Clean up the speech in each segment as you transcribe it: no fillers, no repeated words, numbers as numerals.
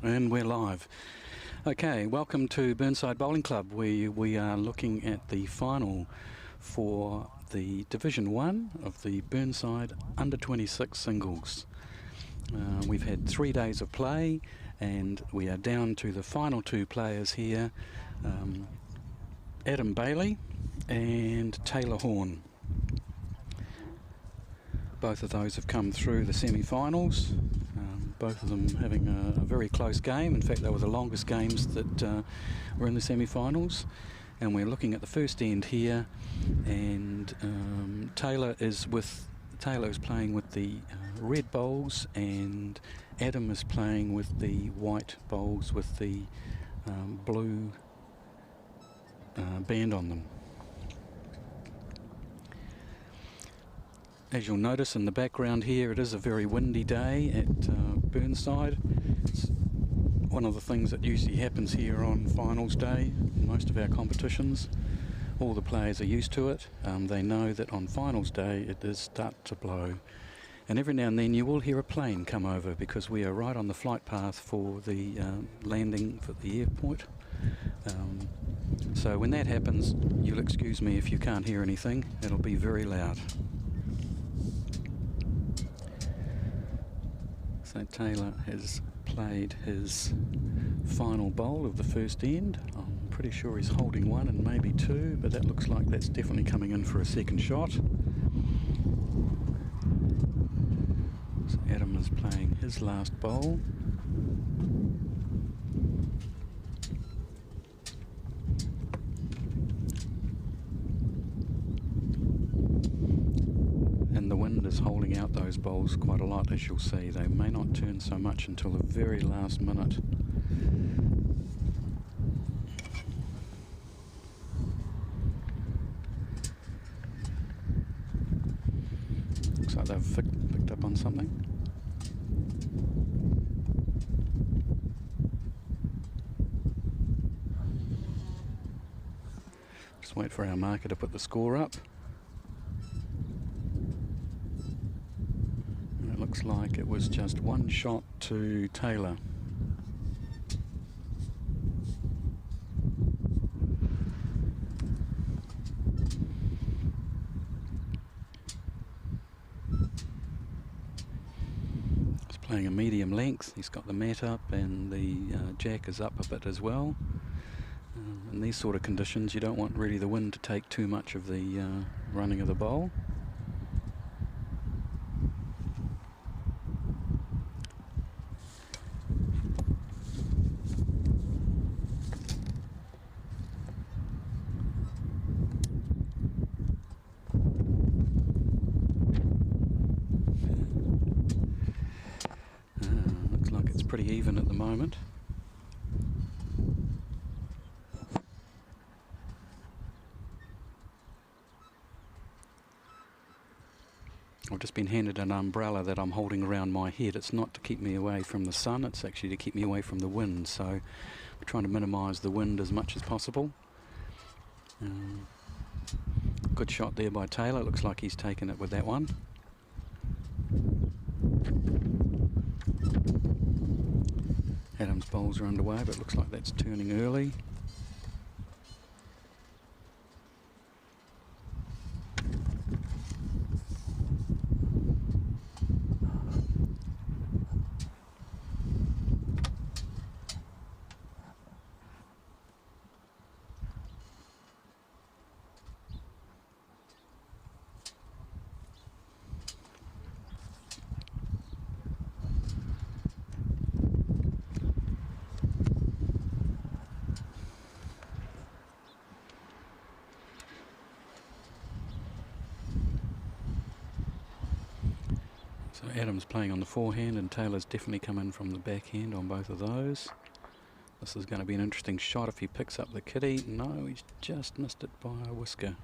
And we're live. Okay, welcome to Burnside Bowling Club, where we are looking at the final for the Division 1 of the Burnside Under 26 Singles. We've had 3 days of play and we are down to the final 2 players here, Adam Bailey and Taylor Horn. Both of those have come through the semi-finals, both of them having a very close game. In fact, they were the longest games that were in the semi-finals. And we're looking at the first end here, and Taylor is playing with the red bowls, and Adam is playing with the white bowls with the blue band on them. As you'll notice in the background here, it is a very windy day at Burnside. It's one of the things that usually happens here on finals day in most of our competitions. All the players are used to it. They know that on finals day it does start to blow. And every now and then you will hear a plane come over, because we are right on the flight path for the landing for the airport. So when that happens, you'll excuse me if you can't hear anything. It'll be very loud. So Taylor has played his final bowl of the first end. I'm pretty sure he's holding 1 and maybe 2, but that looks like that's definitely coming in for a second shot. So Adam is playing his last bowl. And the wind is holding out those bowls quite a lot, as you'll see. They may not turn so much until the very last minute. Looks like they've picked up on something. Just wait for our marker to put the score up. It looks like it was just 1 shot to Taylor. He's playing a medium length. He's got the mat up and the jack is up a bit as well. In these sort of conditions you don't want really the wind to take too much of the running of the bowl. Pretty even at the moment. I've just been handed an umbrella that I'm holding around my head. It's not to keep me away from the sun, it's actually to keep me away from the wind, so we're trying to minimise the wind as much as possible. Good shot there by Taylor. It looks like he's taken it with that one. Adam's bowls are underway, but it looks like that's turning early. So Adam's playing on the forehand and Taylor's definitely come in from the backhand on both of those. This is going to be an interesting shot if he picks up the kitty. No, he's just missed it by a whisker.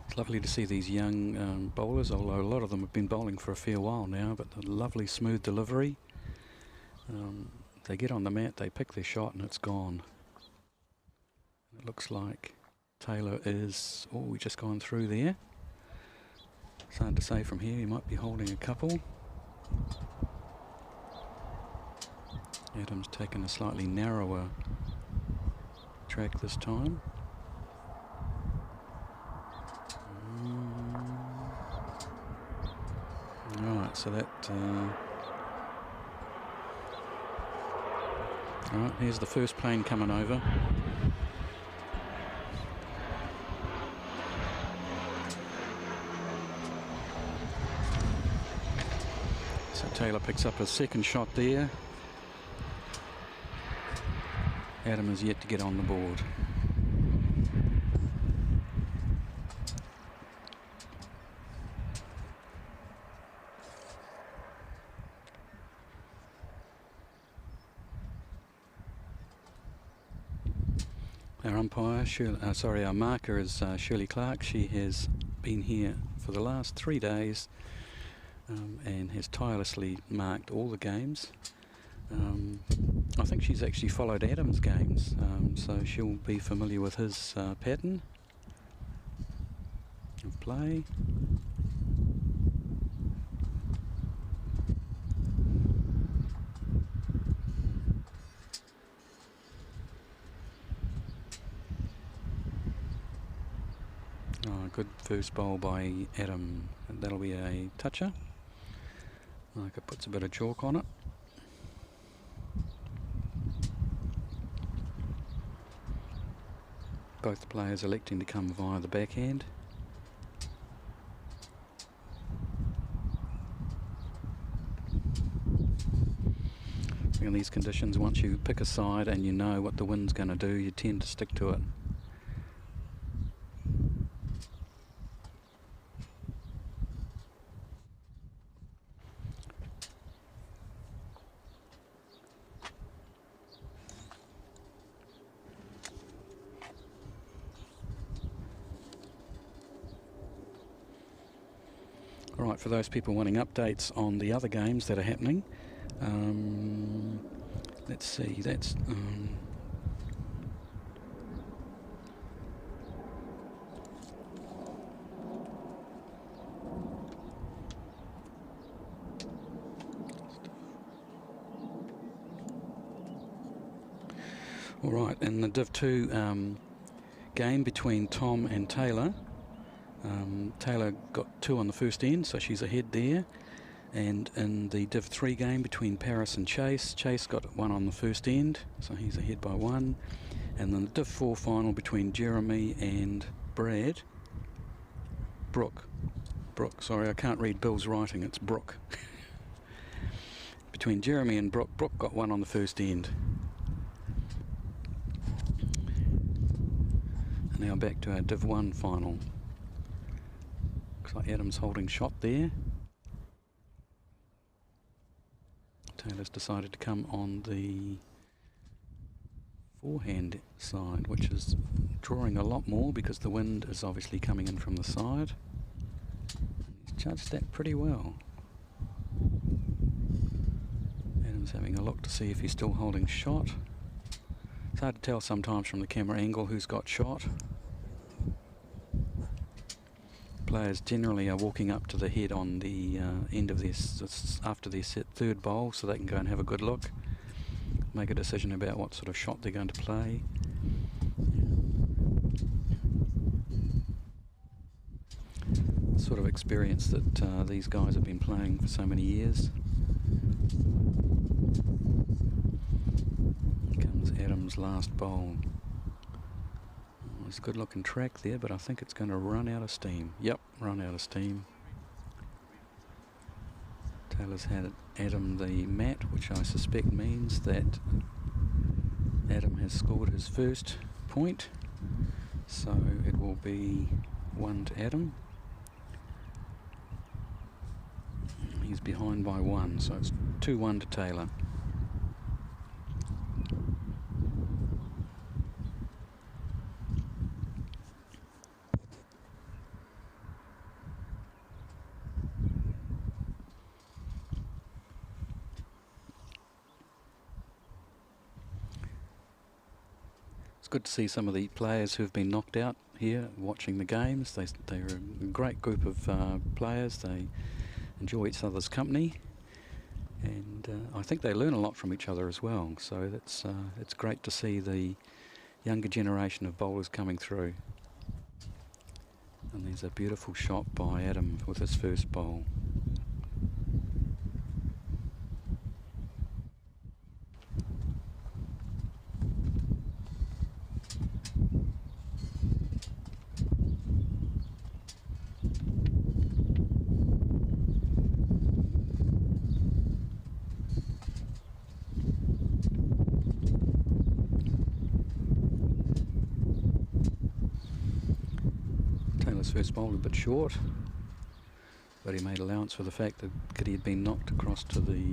It's lovely to see these young bowlers, although a lot of them have been bowling for a fair while now, but the lovely smooth delivery. They get on the mat, they pick their shot and it's gone. It looks like Taylor is, oh, we've just gone through there. It's hard to say from here, he might be holding a couple. Adam's taken a slightly narrower track this time. Right, so that... Right, here's the first plane coming over. So Taylor picks up his second shot there. Adam is yet to get on the board. Our umpire, our marker is Shirley Clark. She has been here for the last 3 days and has tirelessly marked all the games. I think she's actually followed Adam's games, so she'll be familiar with his pattern of play. Good first bowl by Adam, and that'll be a toucher. Like it puts a bit of chalk on it. Both players electing to come via the backhand. In these conditions, once you pick a side and you know what the wind's going to do, you tend to stick to it. Alright, for those people wanting updates on the other games that are happening, let's see, that's... Alright, in the Div 2 game between Tom and Taylor, Taylor got 2 on the first end, so she's ahead there. And in the Div 3 game between Paris and Chase, Chase got 1 on the first end, so he's ahead by 1. And then the Div 4 final between Jeremy and Brooke, sorry, I can't read Bill's writing, it's Brooke. Between Jeremy and Brooke got 1 on the first end. And now back to our Div 1 final. Looks like Adam's holding shot there. Taylor's decided to come on the forehand side, which is drawing a lot more because the wind is obviously coming in from the side. He's judged that pretty well. Adam's having a look to see if he's still holding shot. It's hard to tell sometimes from the camera angle who's got shot. Players generally are walking up to the head on the end of this after their third bowl, so they can go and have a good look, make a decision about what sort of shot they're going to play. Sort of experience that these guys have been playing for so many years. Here comes Adam's last bowl. There's a good looking track there, but I think it's going to run out of steam. Yep, run out of steam. Taylor's had Adam the mat, which I suspect means that Adam has scored his first point. So it will be 1 to Adam. He's behind by 1, so it's 2-1 to Taylor. Good to see some of the players who've been knocked out here watching the games. They're a great group of players. They enjoy each other's company, and I think they learn a lot from each other as well. So it's great to see the younger generation of bowlers coming through. And there's a beautiful shot by Adam with his first bowl. Taylor's first bowl a bit short, but he made allowance for the fact that he had been knocked across to the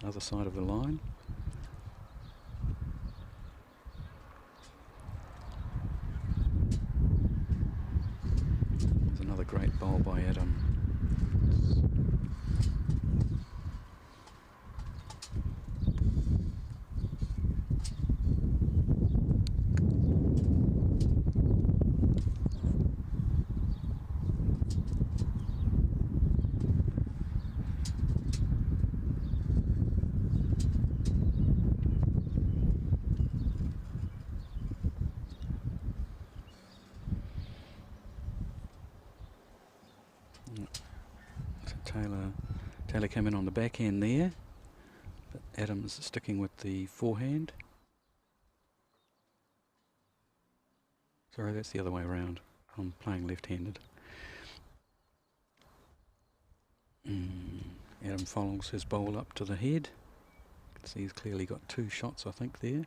other side of the line. There's another great bowl by Adam. Taylor came in on the backhand there, but Adams sticking with the forehand. Sorry, that's the other way around. I'm playing left-handed. Adam follows his bowl up to the head. You can see he's clearly got two shots, I think, there.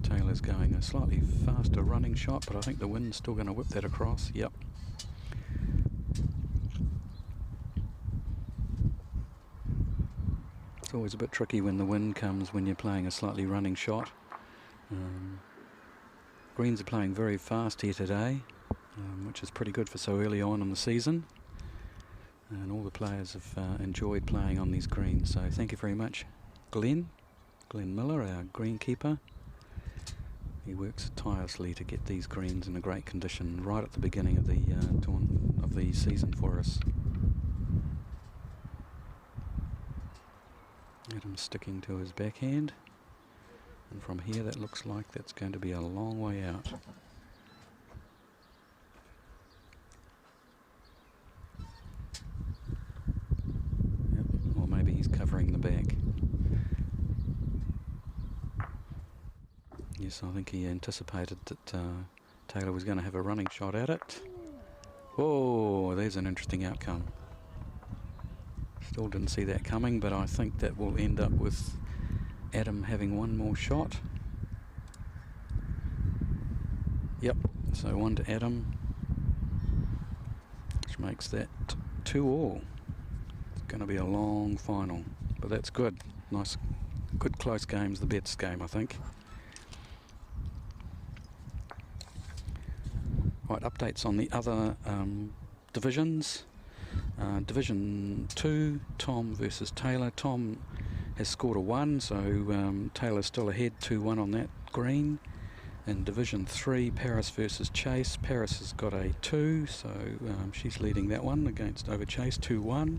Taylor's going a slightly faster running shot, but I think the wind's still going to whip that across. Yep. It's always a bit tricky when the wind comes when you're playing a slightly running shot. Greens are playing very fast here today, which is pretty good for so early on in the season. And all the players have enjoyed playing on these greens. So thank you very much, Glenn Miller, our greenkeeper. He works tirelessly to get these greens in a great condition right at the beginning of the season for us. Adam's sticking to his backhand, and from here that looks like that's going to be a long way out. Yep. Or maybe he's covering the back. Yes, I think he anticipated that Taylor was going to have a running shot at it. Oh, there's an interesting outcome. Still didn't see that coming, but I think that will end up with Adam having one more shot. Yep, so one to Adam, which makes that 2-all. It's going to be a long final, but that's good. Nice, good close game's the best game, I think. Right, updates on the other divisions. Division 2, Tom versus Taylor. Tom has scored a 1, so Taylor's still ahead 2-1 on that green. In Division 3, Paris versus Chase. Paris has got a 2, so she's leading that one over Chase, 2-1.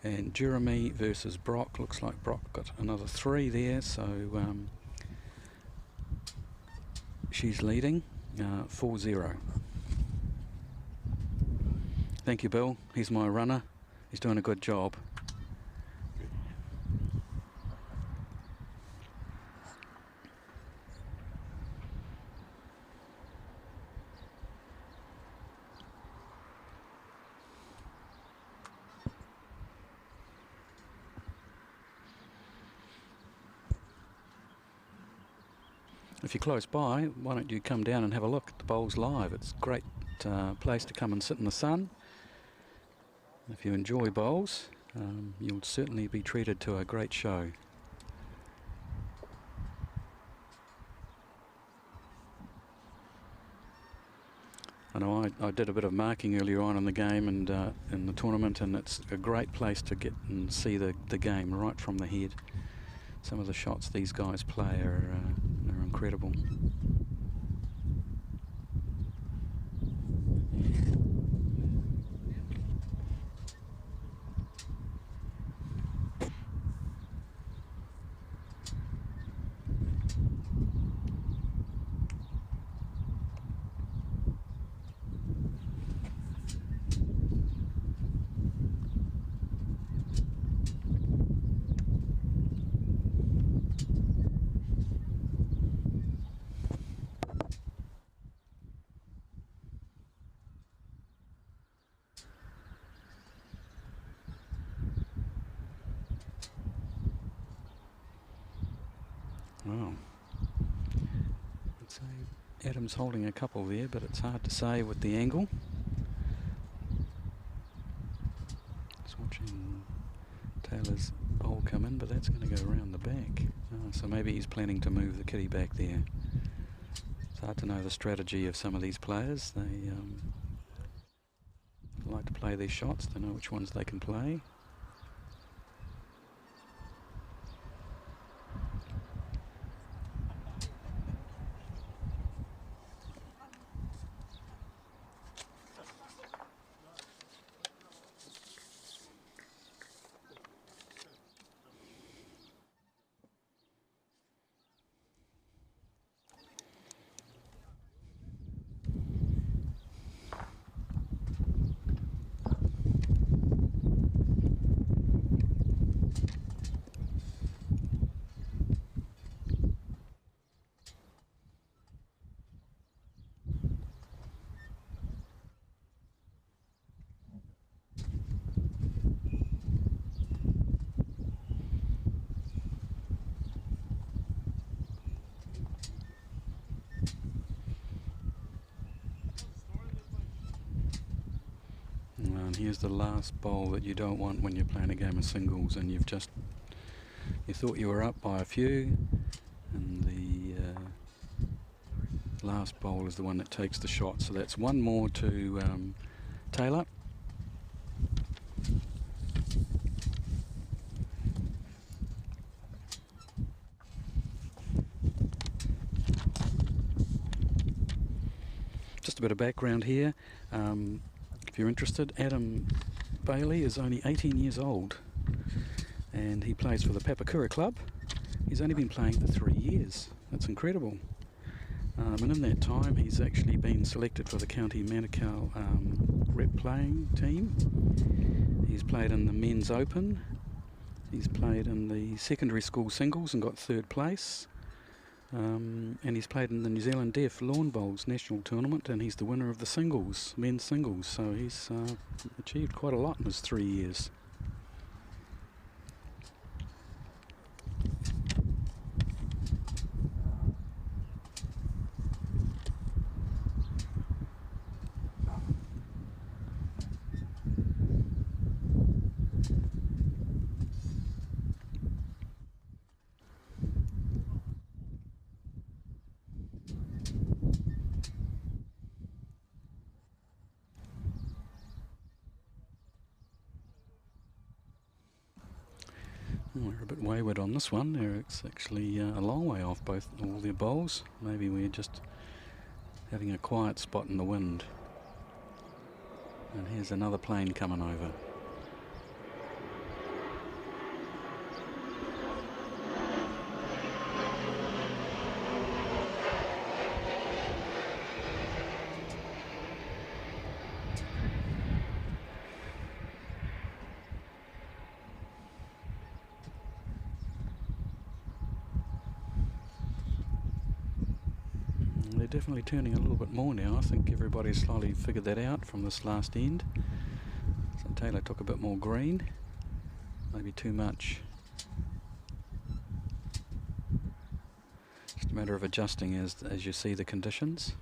And Jeremy versus Brock. Looks like Brock got another 3 there, so she's leading 4-0. Thank you, Bill. He's my runner. He's doing a good job. If you're close by, why don't you come down and have a look at the bowls live? It's a great place to come and sit in the sun. If you enjoy bowls, you'll certainly be treated to a great show. I know I did a bit of marking earlier on in the game and in the tournament, and it's a great place to get and see the game right from the head. some of the shots these guys play are incredible. Wow. I'd say Adam's holding a couple there, but it's hard to say with the angle. Just watching Taylor's bowl come in, but that's going to go around the back. So maybe he's planning to move the kitty back there. It's hard to know the strategy of some of these players. They like to play these shots. They know which ones they can play. And here's the last bowl that you don't want when you're playing a game of singles and you thought you were up by a few, and the last bowl is the one that takes the shot. So that's one more to Taylor. Just a bit of background here. If you're interested, Adam Bailey is only 18 years old and he plays for the Papakura Club. He's only been playing for 3 years. That's incredible. And in that time he's actually been selected for the County Manukau rep playing team. He's played in the Men's Open. He's played in the secondary school singles and got 3rd place. And he's played in the New Zealand Deaf Lawn Bowls National Tournament, and he's the winner of the singles, men's singles, so he's achieved quite a lot in his 3 years. We're a bit wayward on this one. It's actually a long way off all their bowls. Maybe we're just having a quiet spot in the wind. And here's another plane coming over. They're definitely turning a little bit more now. I think everybody's slowly figured that out from this last end. So Taylor took a bit more green, maybe too much. Just a matter of adjusting as you see the conditions.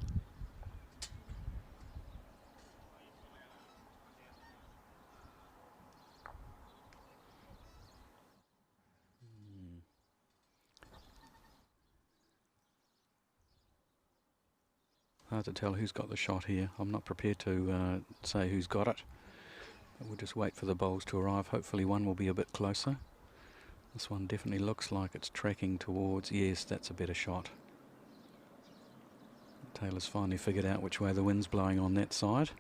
Hard to tell who's got the shot here. I'm not prepared to say who's got it. We'll just wait for the bowls to arrive. Hopefully one will be a bit closer. This one definitely looks like it's tracking towards, yes, that's a better shot. Taylor's finally figured out which way the wind's blowing on that side.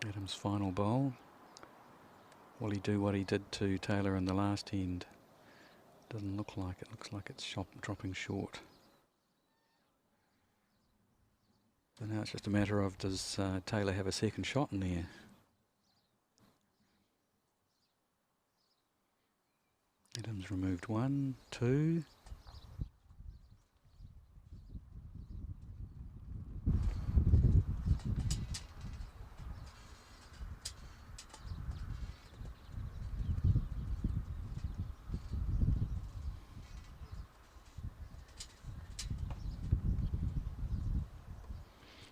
Adams' final bowl. Will he do what he did to Taylor in the last end? Doesn't look like it. Looks like it's dropping short. So now it's just a matter of, does Taylor have a second shot in there? Adams removed 1, 2.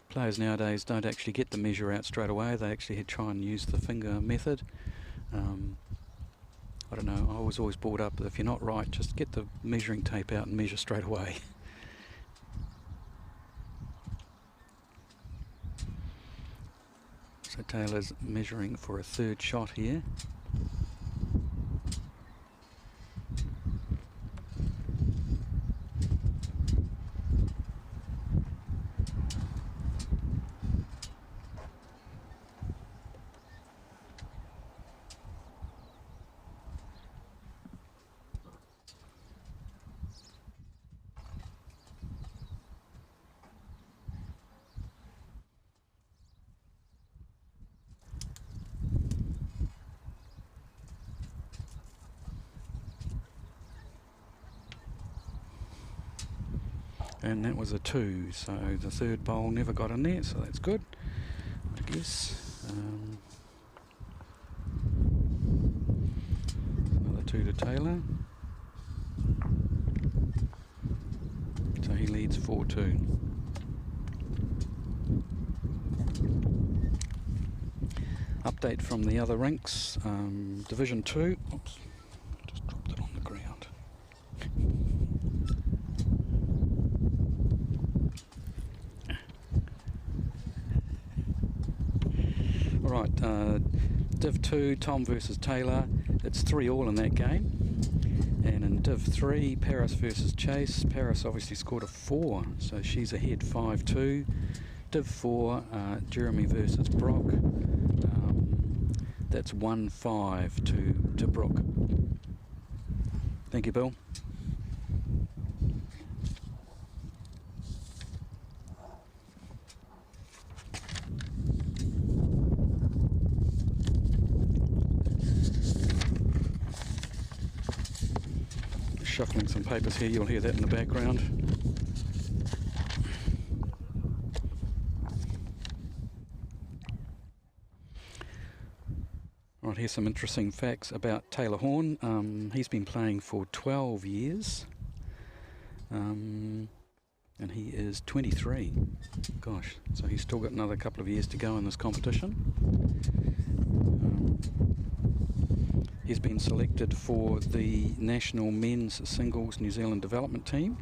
Players nowadays don't actually get the measure out straight away. They actually try and use the finger method. I don't know, I was always brought up that if you're not right, just get the measuring tape out and measure straight away. So Taylor's measuring for a third shot here. And that was a 2, so the third bowl never got in there, so that's good, I guess. Another 2 to Taylor. So he leads 4-2. Update from the other rinks. Division 2. Oops, just dropped it on the ground. Right, Div 2, Tom versus Taylor. It's 3-all in that game. And in Div 3, Paris versus Chase. Paris obviously scored a 4, so she's ahead 5-2. Div 4, Jeremy versus Brock. That's 1-5 to Brook. Thank you, Bill. Shuffling some papers here, you'll hear that in the background. Right, here's some interesting facts about Taylor Horn. He's been playing for 12 years, and he is 23. Gosh, so he's still got another couple of years to go in this competition. He's been selected for the National Men's Singles New Zealand Development Team,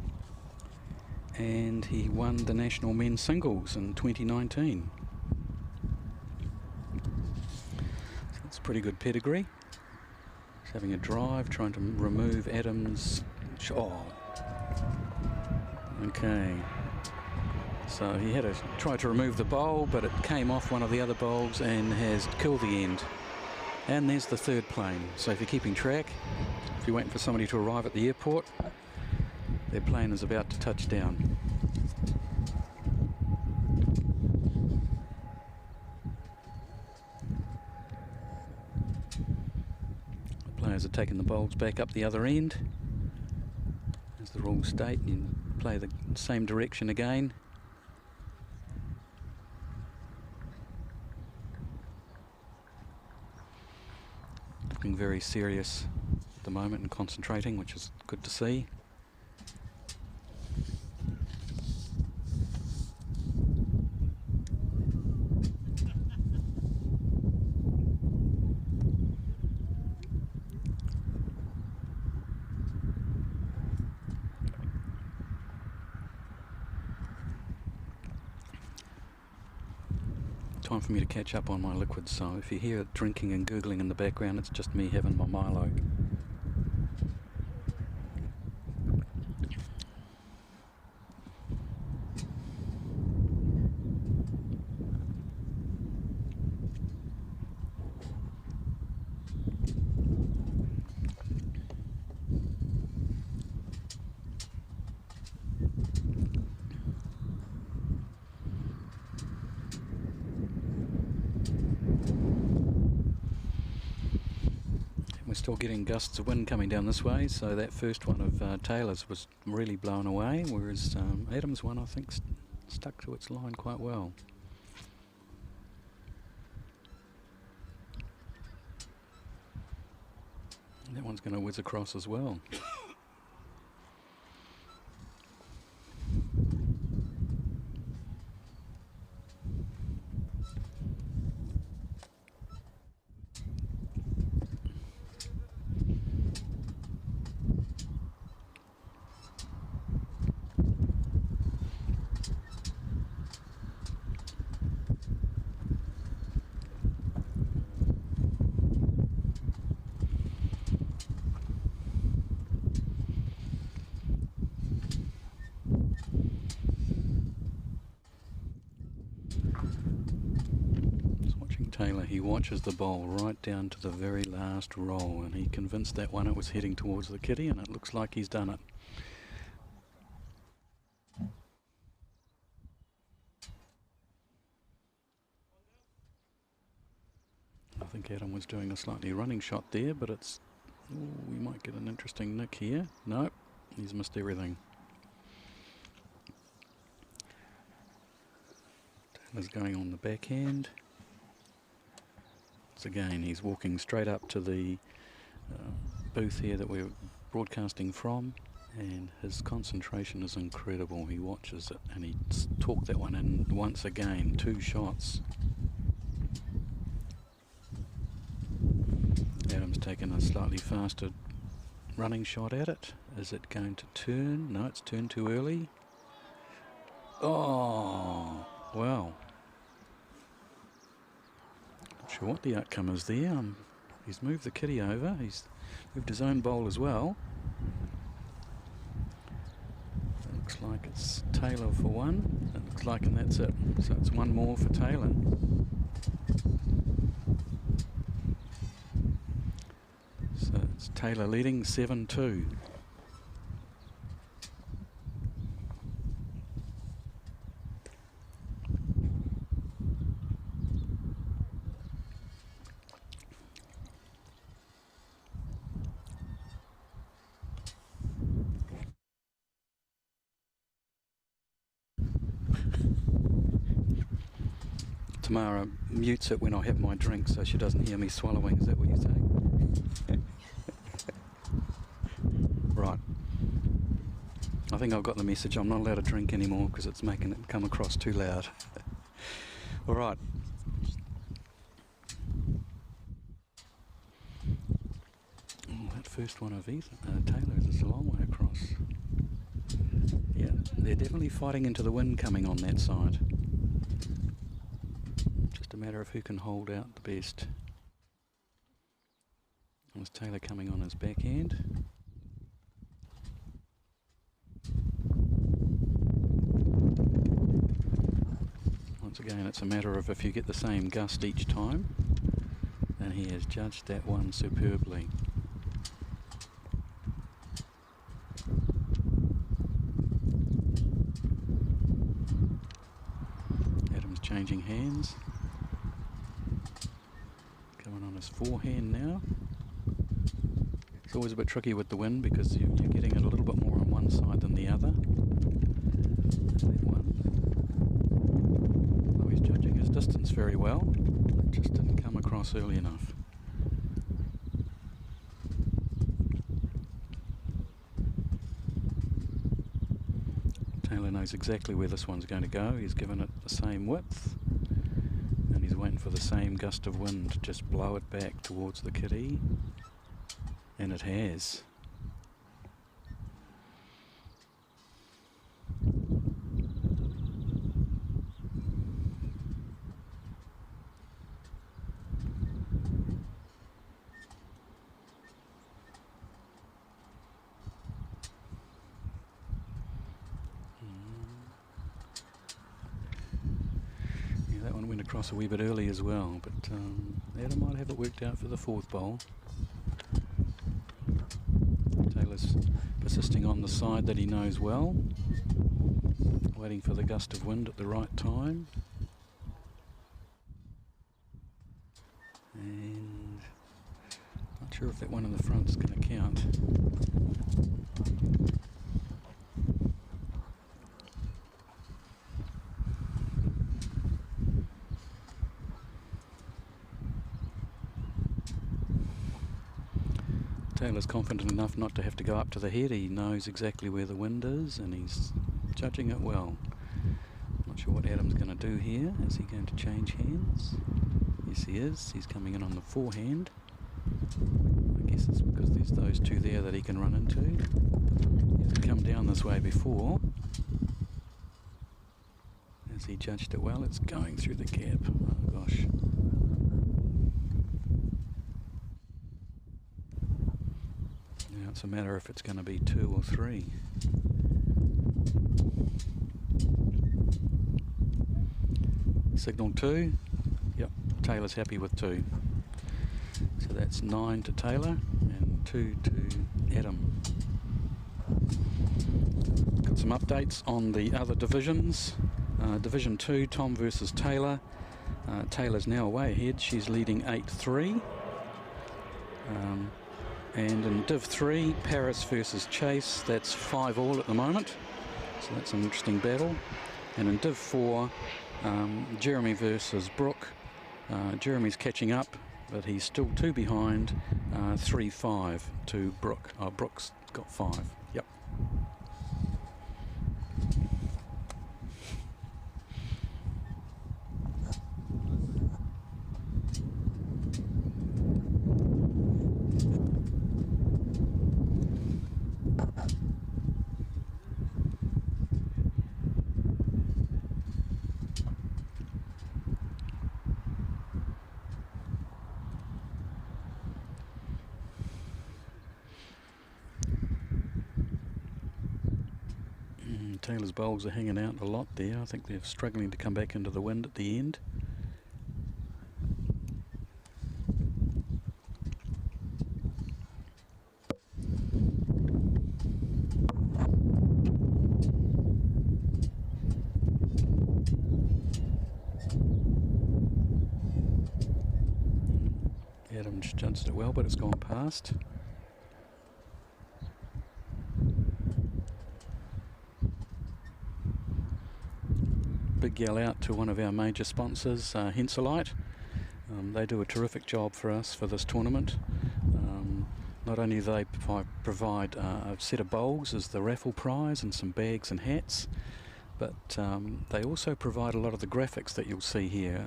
and he won the National Men's Singles in 2019. So that's pretty good pedigree. He's having a drive, trying to remove Adams. Oh, okay. So he had to try to remove the bowl, but it came off one of the other bowls and has killed the end. And there's the third plane. So if you're keeping track, if you're waiting for somebody to arrive at the airport, their plane is about to touch down. The players are taking the bowls back up the other end. As the rules state, you play the same direction again. Looking very serious at the moment and concentrating, which is good to see. time for me to catch up on my liquids, so if you hear drinking and gurgling in the background, it's just me having my Milo. We're still getting gusts of wind coming down this way, so that first one of Taylor's was really blown away, whereas Adam's one I think stuck to its line quite well. And that one's going to whiz across as well. Taylor, he watches the bowl right down to the very last roll, and he convinced that one it was heading towards the kitty, and it looks like he's done it. I think Adam was doing a slightly running shot there, but it's... Ooh, we might get an interesting nick here. Nope, he's missed everything. Taylor's going on the backhand. Again, he's walking straight up to the booth here that we're broadcasting from, and his concentration is incredible. He watches it and he talked that one in once again. 2 shots. Adam's taken a slightly faster running shot at it. Is it going to turn? No, it's turned too early. Oh, wow. Sure what the outcome is there. He's moved the kitty over. He's moved his own bowl as well. It looks like it's Taylor for one. It looks like, and that's it. So it's one more for Taylor. So it's Taylor leading 7-2. Tamara mutes it when I have my drink so she doesn't hear me swallowing. Is that what you're saying? Right. I think I've got the message. I'm not allowed to drink anymore because it's making it come across too loud. All right. Oh, that first one of Taylor's is a long way across. Yeah, they're definitely fighting into the wind coming on that side. Just a matter of who can hold out the best. It was Taylor coming on his backhand. Once again, it's a matter of if you get the same gust each time, and he has judged that one superbly. Adam's changing hands. Coming on his forehand now. It's always a bit tricky with the wind because you're getting it a little bit more on one side than the other. That one. Although he's judging his distance very well, it just didn't come across early enough. Taylor knows exactly where this one's going to go. He's given it the same width, and he's waiting for the same gust of wind to just blow it back towards the kitty. And it has. across a wee bit early as well, but Adam might have it worked out for the fourth bowl. Taylor's persisting on the side that he knows well, waiting for the gust of wind at the right time. And not sure if that one in the front's going to count. Taylor's confident enough not to have to go up to the head. He knows exactly where the wind is and he's judging it well. Not sure what Adam's going to do here. Is he going to change hands? Yes, he is. He's coming in on the forehand. I guess it's because there's those two there that he can run into. He hasn't come down this way before. Has he judged it well? It's going through the gap. Oh gosh. Now it's a matter if it's going to be 2 or 3. Signal 2. Yep, Taylor's happy with 2. So that's 9 to Taylor and 2 to Adam. Got some updates on the other divisions. Division 2, Tom versus Taylor. Taylor's now way ahead. She's leading 8-3. And in Div 3, Paris versus Chase. That's 5-all at the moment. So that's an interesting battle. And in Div 4, Jeremy versus Brooke. Jeremy's catching up, but he's still 2 behind, 3-5 to Brooke. Brooke's got 5. Yep. Taylor's bowls are hanging out a lot there. I think they're struggling to come back into the wind at the end. Adam's judged it well, but it's gone past. Big yell out to one of our major sponsors, Henselite. They do a terrific job for us for this tournament. Not only do they provide a set of bowls as the raffle prize and some bags and hats, but they also provide a lot of the graphics that you'll see here.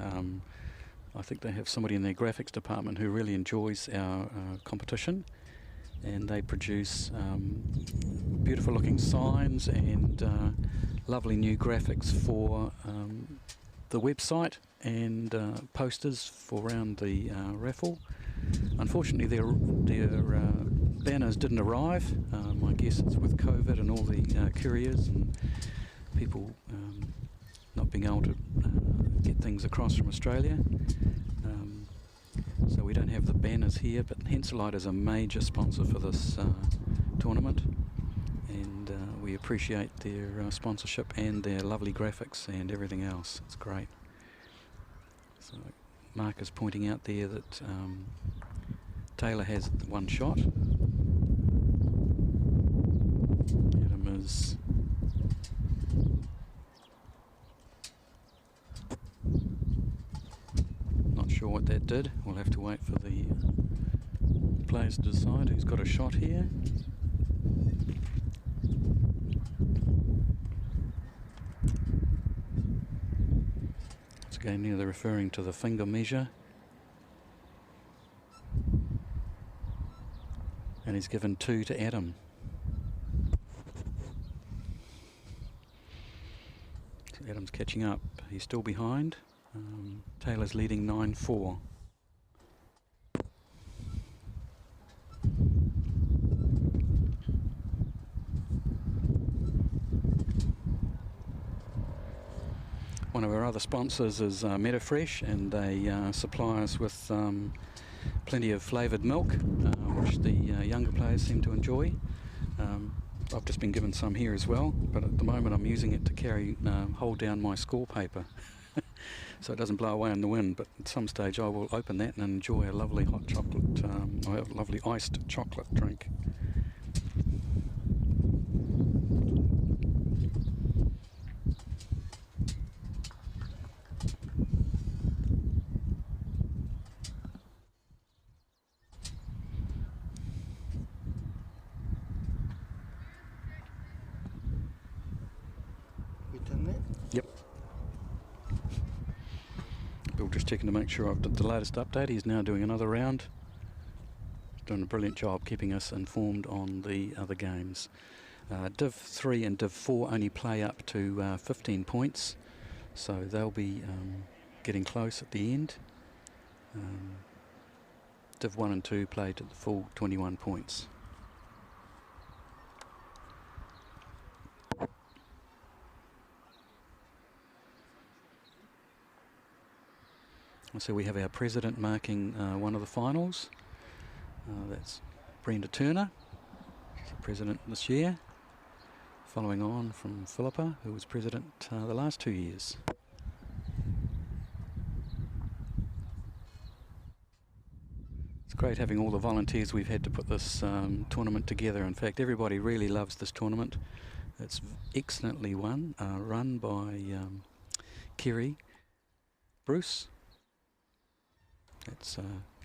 I think they have somebody in their graphics department who really enjoys our competition, and they produce beautiful looking signs and lovely new graphics for the website and posters for around the raffle. Unfortunately their banners didn't arrive. I guess it's with COVID and all the couriers and people not being able to get things across from Australia. So we don't have the banners here, but Henselite is a major sponsor for this tournament, and we appreciate their sponsorship and their lovely graphics and everything else. It's great. So Mark is pointing out there that Taylor has one shot. Adam is not sure what that did. We'll have to wait for the players to decide who's got a shot here. Once again, they're referring to the finger measure. And he's given 2 to Adam. So Adam's catching up. He's still behind. Taylor's leading 9-4. One of our other sponsors is Metafresh, and they supply us with plenty of flavoured milk, which the younger players seem to enjoy. I've just been given some here as well, but at the moment I'm using it to hold down my score paper so it doesn't blow away in the wind, but at some stage I will open that and enjoy a lovely hot chocolate, or a lovely iced chocolate drink. Yep. Bill just checking to make sure I've did the latest update. He's now doing another round. He's doing a brilliant job keeping us informed on the other games. Div 3 and Div 4 only play up to 15 points, so they'll be getting close at the end. Div 1 and 2 play to the full 21 points. So we have our president marking one of the finals. That's Brenda Turner, she's the president this year, following on from Philippa, who was president the last 2 years. It's great having all the volunteers we've had to put this tournament together. In fact, everybody really loves this tournament. It's excellently run by Kerry Bruce. It's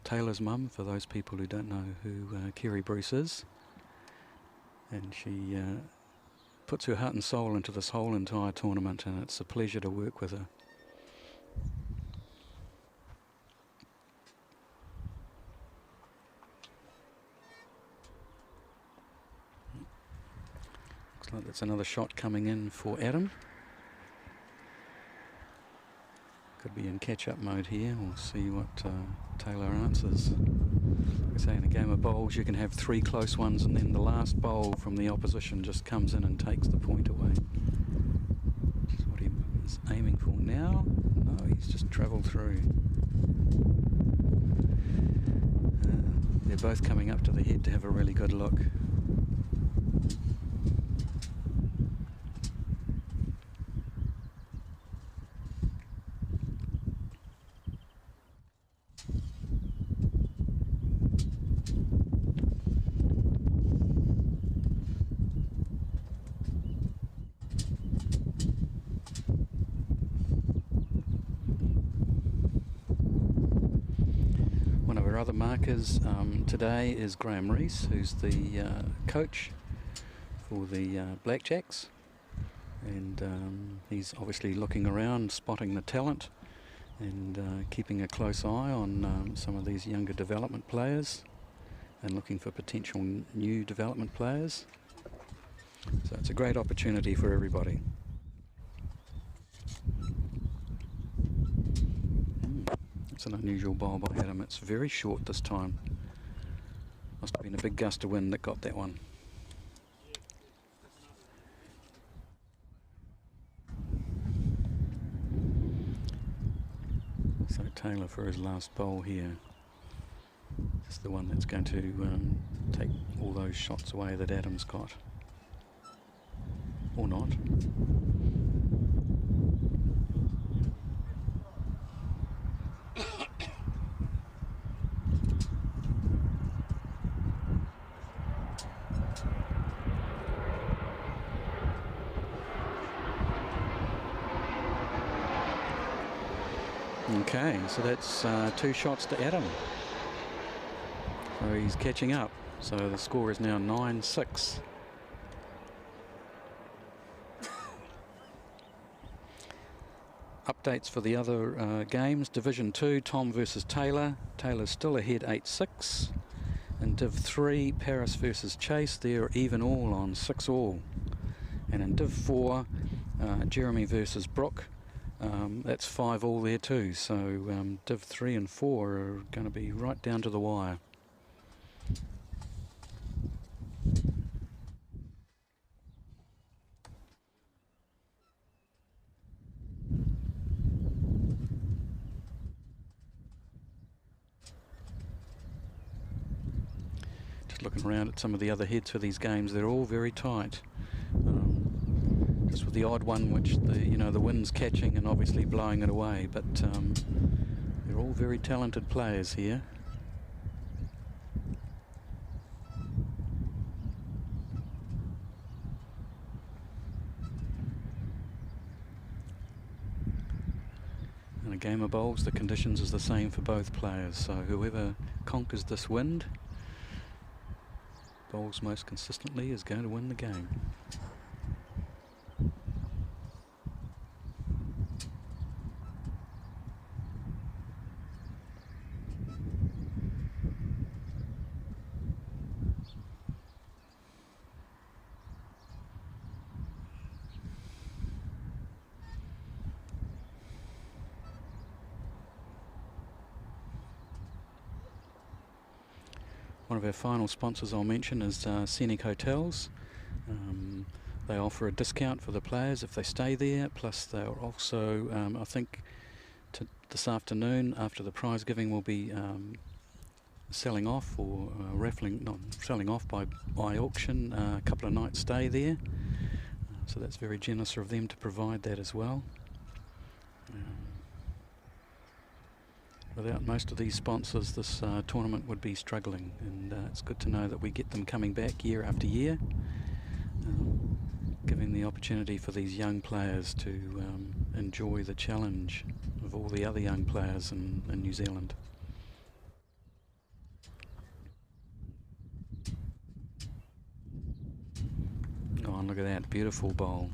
Taylor's mum, for those people who don't know who Kerry Bruce is. And she puts her heart and soul into this whole entire tournament, and it's a pleasure to work with her. Looks like that's another shot coming in for Adam. Could be in catch-up mode here. We'll see what Taylor answers. Like I say, in a game of bowls you can have 3 close ones, and then the last bowl from the opposition just comes in and takes the point away. Which is what he is aiming for now. No, he's just travelled through. They're both coming up to the head to have a really good look. Other markers today is Graham Rees, who's the coach for the Blackjacks, and he's obviously looking around, spotting the talent, and keeping a close eye on some of these younger development players, and looking for potential new development players. So it's a great opportunity for everybody. It's an unusual bowl by Adam. It's very short this time. Must have been a big gust of wind that got that one. So Taylor for his last bowl here. It's the one that's going to take all those shots away that Adam's got. Or not. Okay, so that's 2 shots to Adam. So he's catching up. So the score is now 9-6. Updates for the other games. Division 2, Tom versus Taylor. Taylor's still ahead 8-6. In Div 3, Paris versus Chase. They're even all on 6-all. And in Div 4, Jeremy versus Brooke. That's 5-all there too. So Div 3 and 4 are going to be right down to the wire. Just looking around at some of the other heads for these games, they're all very tight. Just with the odd one which the wind's catching and obviously blowing it away, but they're all very talented players here. In a game of bowls, the conditions is the same for both players, so whoever conquers this wind, bowls most consistently, is going to win the game. One of our final sponsors I'll mention is Scenic Hotels. They offer a discount for the players if they stay there, plus they'll also, I think this afternoon after the prize giving will be selling off or selling off by auction a couple of nights stay there. So that's very generous of them to provide that as well. Without most of these sponsors, this tournament would be struggling, and it's good to know that we get them coming back year after year, giving the opportunity for these young players to enjoy the challenge of all the other young players in New Zealand. Oh, and look at that beautiful bowl.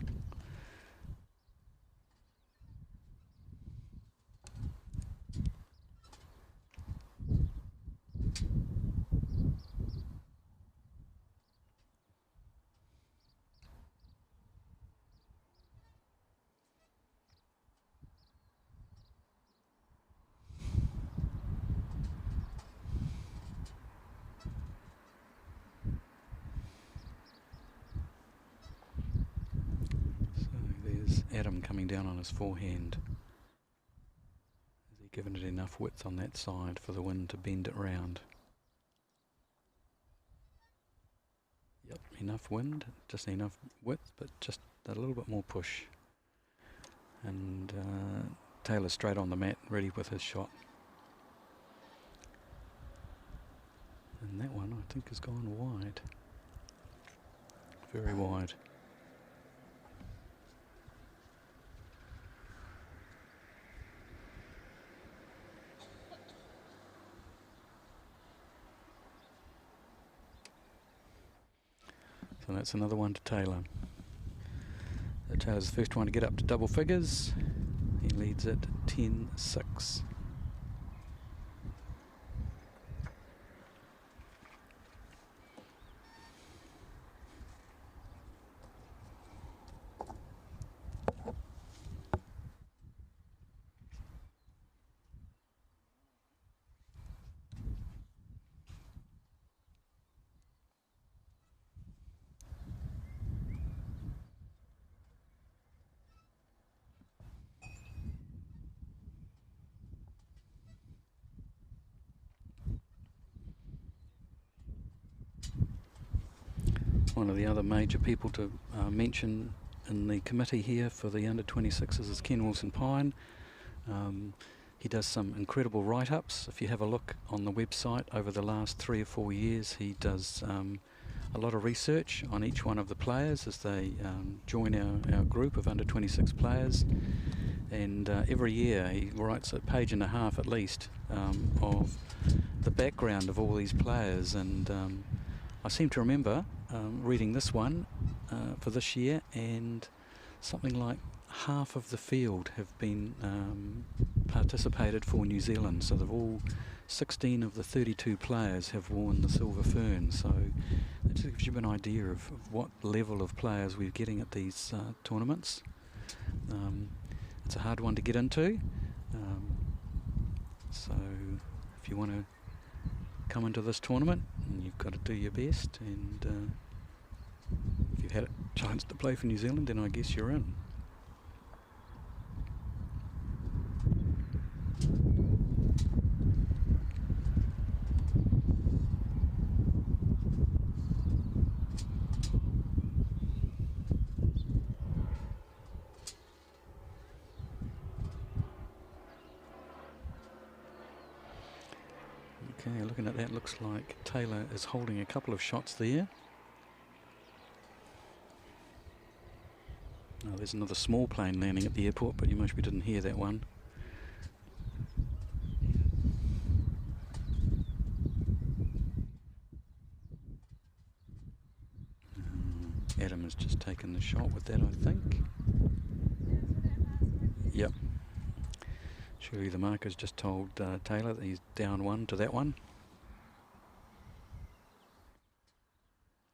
Adam coming down on his forehand. Has he given it enough width on that side for the wind to bend it round? Yep, enough wind, just enough width, but just a little bit more push. And Taylor straight on the mat, ready with his shot. And that one I think has gone wide. Very wide. So that's another one to Taylor. So Taylor's the first one to get up to double figures. He leads it 10-6. One of the other major people to mention in the committee here for the under-26s is Ken Wilson-Pine. He does some incredible write-ups. If you have a look on the website over the last 3 or 4 years, he does a lot of research on each one of the players as they join our group of under-26 players. And every year he writes a page and a half at least of the background of all these players. And I seem to remember reading this one for this year, and something like half of the field have been participated for New Zealand. So they've all 16 of the 32 players have worn the Silver Fern. So that just gives you an idea of what level of players we're getting at these tournaments. It's a hard one to get into. So if you want to come into this tournament, you've got to do your best, and if you've had a chance to play for New Zealand, then I guess you're in. Okay, looking at that, looks like Taylor is holding a couple of shots there. Oh, there's another small plane landing at the airport, but you maybe didn't hear that one. Adam has just taken the shot with that, I think. Yep. Surely the marker's just told Taylor that he's down one to that one.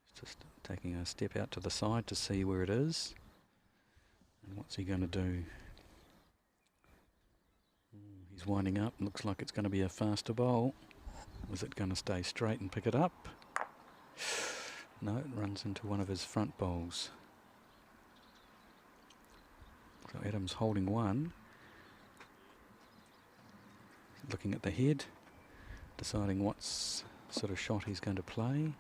He's just taking a step out to the side to see where it is. And what's he going to do? He's winding up. Looks like it's going to be a faster bowl. Is it going to stay straight and pick it up? No, it runs into one of his front bowls. So Adam's holding one. Looking at the head, deciding what sort of shot he's going to play.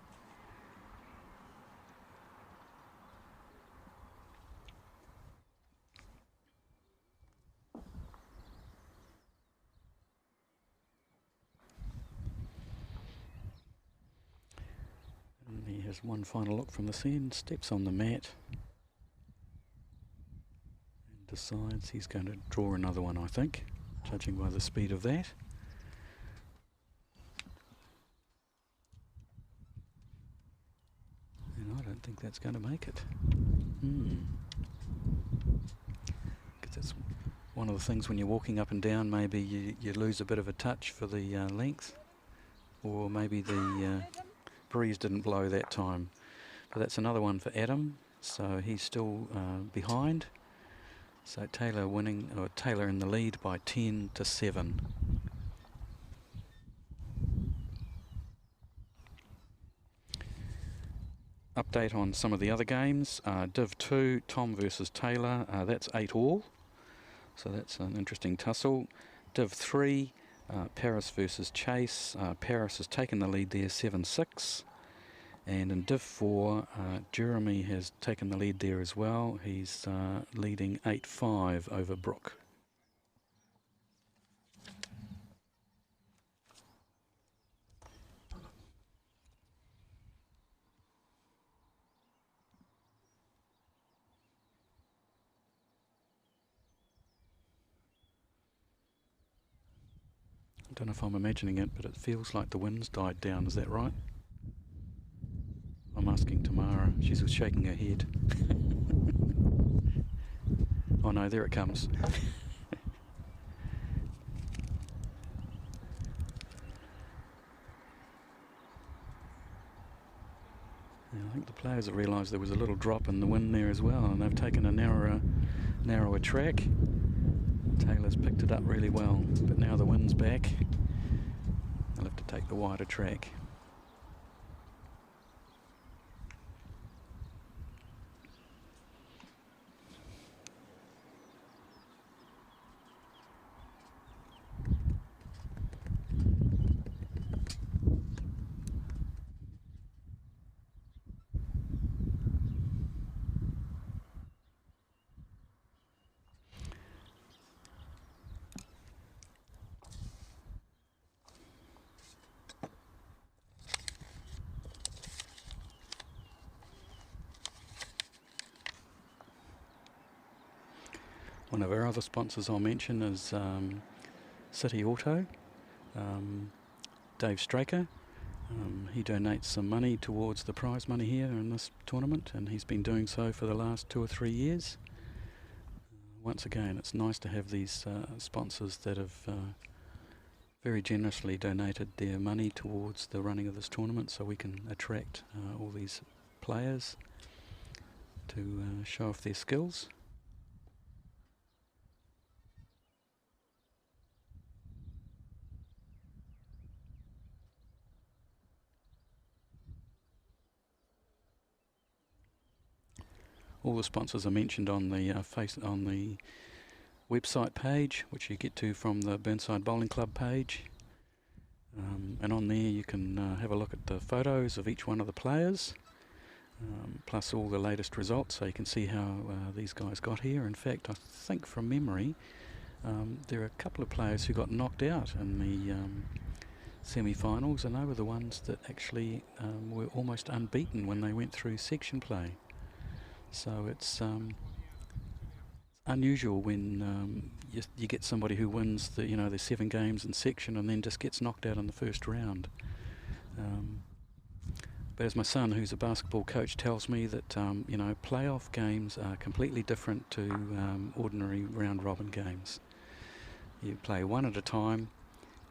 And he has one final look from the sand, steps on the mat and decides he's going to draw another one, I think, judging by the speed of that. And I don't think that's going to make it. Because that's one of the things when you're walking up and down, maybe you lose a bit of a touch for the length, or maybe the breeze didn't blow that time. But that's another one for Adam, so he's still behind. So Taylor winning, or Taylor in the lead by 10-7. Update on some of the other games. Div 2, Tom versus Taylor, that's 8-all. So that's an interesting tussle. Div 3, Paris versus Chase. Paris has taken the lead there 7-6. And in Div 4, Jeremy has taken the lead there as well. He's leading 8-5 over Brooke. I don't know if I'm imagining it, but it feels like the wind's died down. Is that right? I'm asking Tamara. She's shaking her head. Oh no, there it comes. Yeah, I think the players have realised there was a little drop in the wind there as well, and they've taken a narrower track. Taylor's picked it up really well, but now the wind's back. They'll have to take the wider track. One of our other sponsors I'll mention is City Auto, Dave Straker. He donates some money towards the prize money here in this tournament, and he's been doing so for the last 2 or 3 years. Once again, it's nice to have these sponsors that have very generously donated their money towards the running of this tournament, so we can attract all these players to show off their skills. All the sponsors are mentioned on the on the website page, which you get to from the Burnside Bowling Club page. And on there you can have a look at the photos of each one of the players, plus all the latest results, so you can see how these guys got here. In fact, I think from memory, there are a couple of players who got knocked out in the semi-finals, and they were the ones that actually were almost unbeaten when they went through section play. So it's unusual when you get somebody who wins the 7 games in section and then just gets knocked out in the first round. But as my son, who's a basketball coach, tells me that playoff games are completely different to ordinary round robin games. You play one at a time,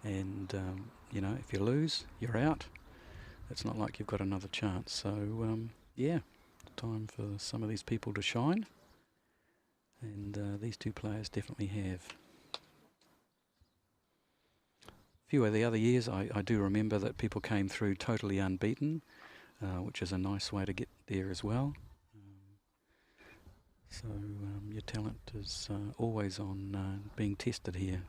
and if you lose, you're out. It's not like you've got another chance. So yeah, time for some of these people to shine, and these two players definitely have. A few of the other years, I do remember that people came through totally unbeaten, which is a nice way to get there as well. So your talent is always on being tested here.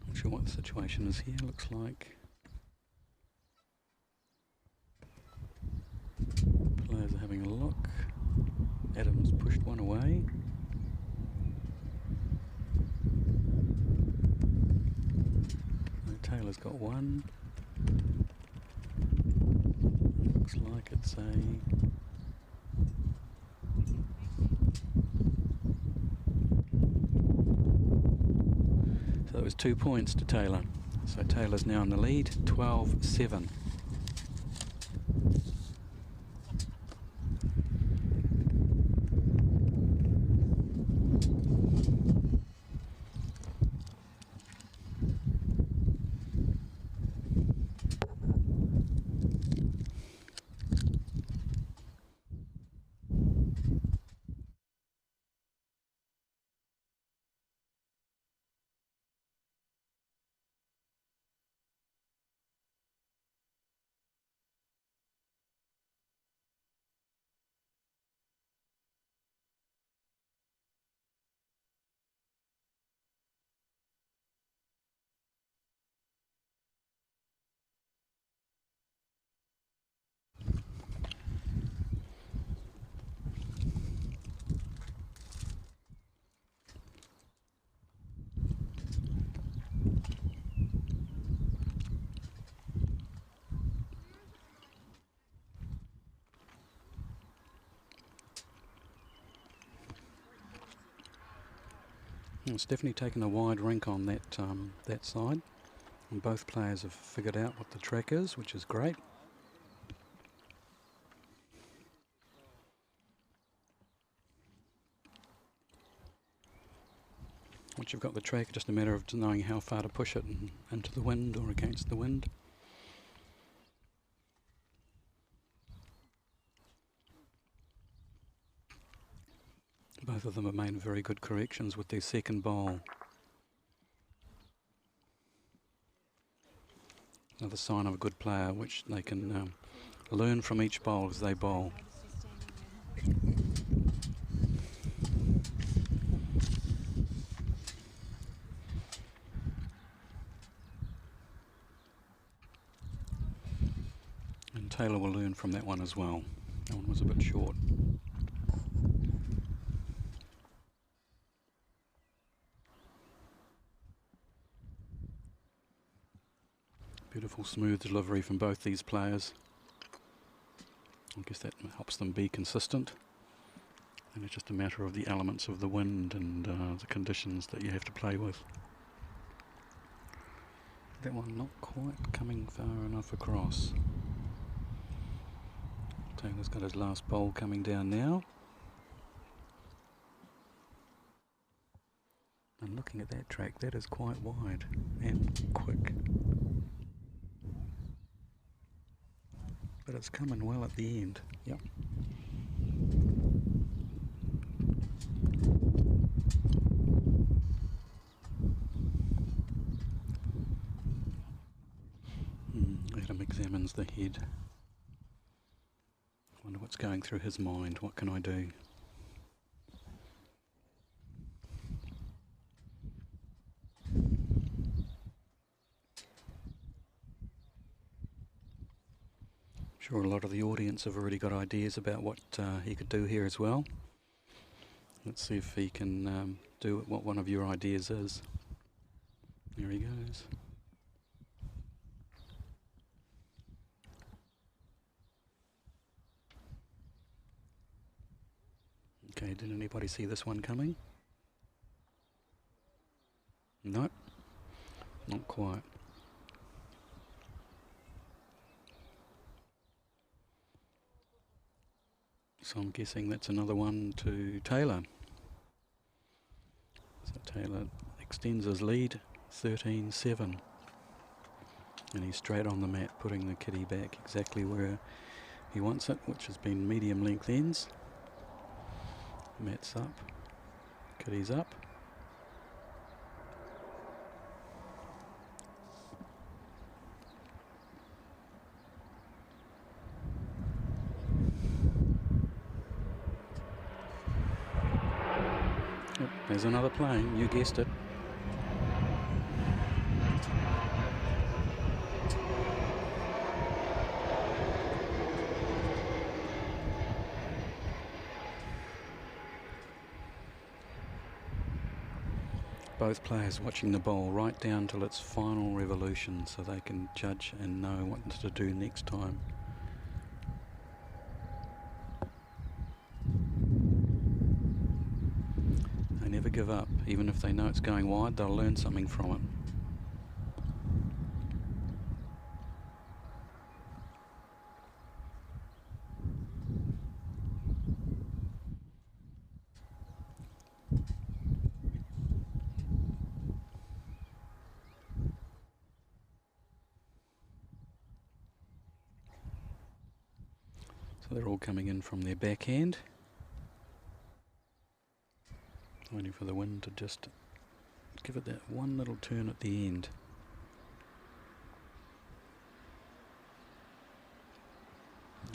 Not sure what the situation is here. Looks like players are having a look. Adams pushed one away. So Taylor's got one. Looks like it's a... So it was 2 points to Taylor. So Taylor's now in the lead, 12-7. It's definitely taken a wide rink on that side, and both players have figured out what the track is, which is great. Once you've got the track, it's just a matter of knowing how far to push it into the wind or against the wind. Both of them have made very good corrections with their second bowl. Another sign of a good player, which they can learn from each bowl as they bowl. And Taylor will learn from that one as well. That one was a bit short. Beautiful smooth delivery from both these players. I guess that helps them be consistent. And it's just a matter of the elements of the wind and the conditions that you have to play with. That one not quite coming far enough across. Taylor's got his last bowl coming down now. And looking at that track, that is quite wide and quick. But it's coming well at the end. Yep. Adam examines the head. Wonder what's going through his mind. What can I do? sure a lot of the audience have already got ideas about what he could do here as well. Let's see if he can do what one of your ideas is. There he goes. Okay, did anybody see this one coming? No, not quite. So I'm guessing that's another one to Taylor. So Taylor extends his lead, 13-7. And he's straight on the mat, putting the kitty back exactly where he wants it, which has been medium length ends. Mat's up, kitty's up. Yep, there's another plane, you guessed it. Both players watching the bowl right down till its final revolution so they can judge and know what to do next time. They never give up. Even if they know it's going wide, they'll learn something from it. So they're all coming in from their backhand. Waiting for the wind to just give it that one little turn at the end.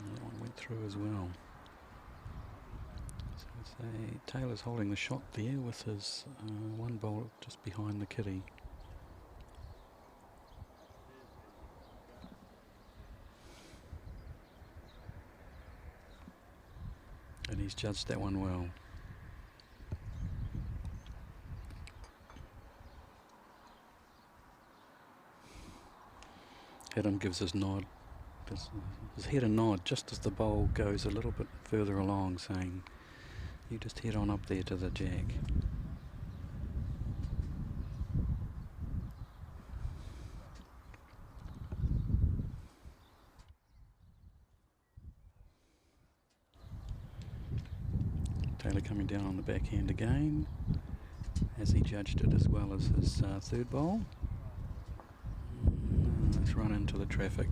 And that one went through as well. So Taylor's holding the shot there with his one bowl just behind the kitty. And he's judged that one well. Adam gives his nod, his head a nod just as the bowl goes a little bit further along, saying, you just head on up there to the jack. Taylor coming down on the backhand again, as he judged it as well as his third bowl. Let's run into the traffic.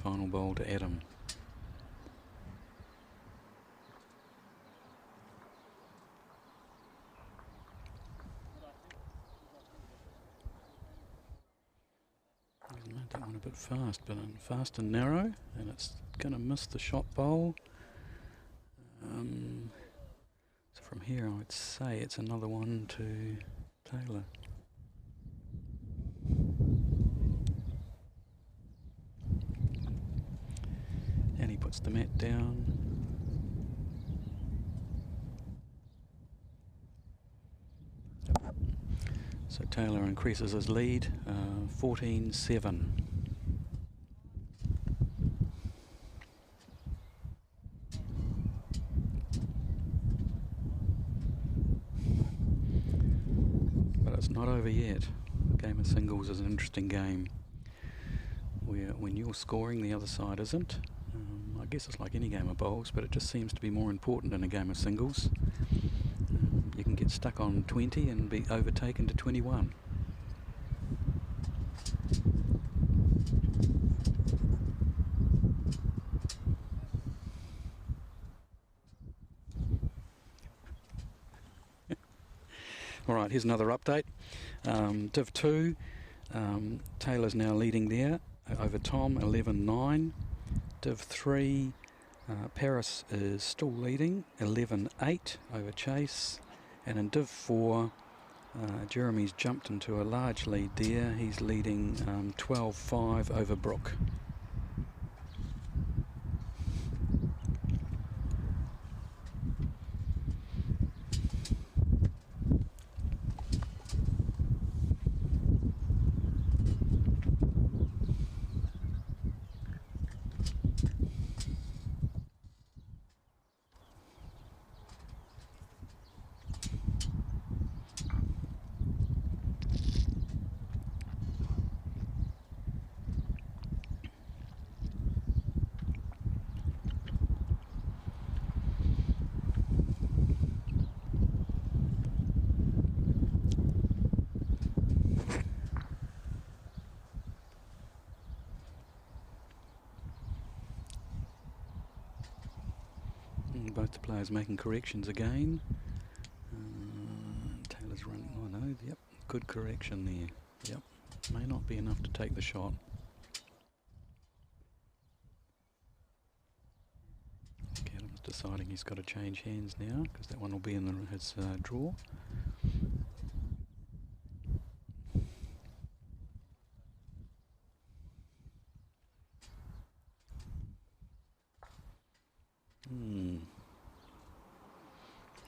Final bowl to Adam. He's made that one a bit fast, but fast and narrow, and it's going to miss the shot bowl. So from here I would say it's another one to Taylor. And he puts the mat down. So Taylor increases his lead, 14-7. But it's not over yet. Game of singles is an interesting game where when you're scoring, the other side isn't. I guess it's like any game of bowls, but it just seems to be more important in a game of singles. You can get stuck on 20 and be overtaken to 21. Alright, here's another update. Div 2, Taylor's now leading there over Tom, 11-9. Div 3, Paris is still leading, 11-8 over Chase. And in Div 4, Jeremy's jumped into a large lead there. He's leading 12-5 over Brooke. Both the players making corrections again. Taylor's running. Oh no, yep, good correction there. Yep, may not be enough to take the shot. Adam's deciding he's got to change hands now because that one will be in his draw.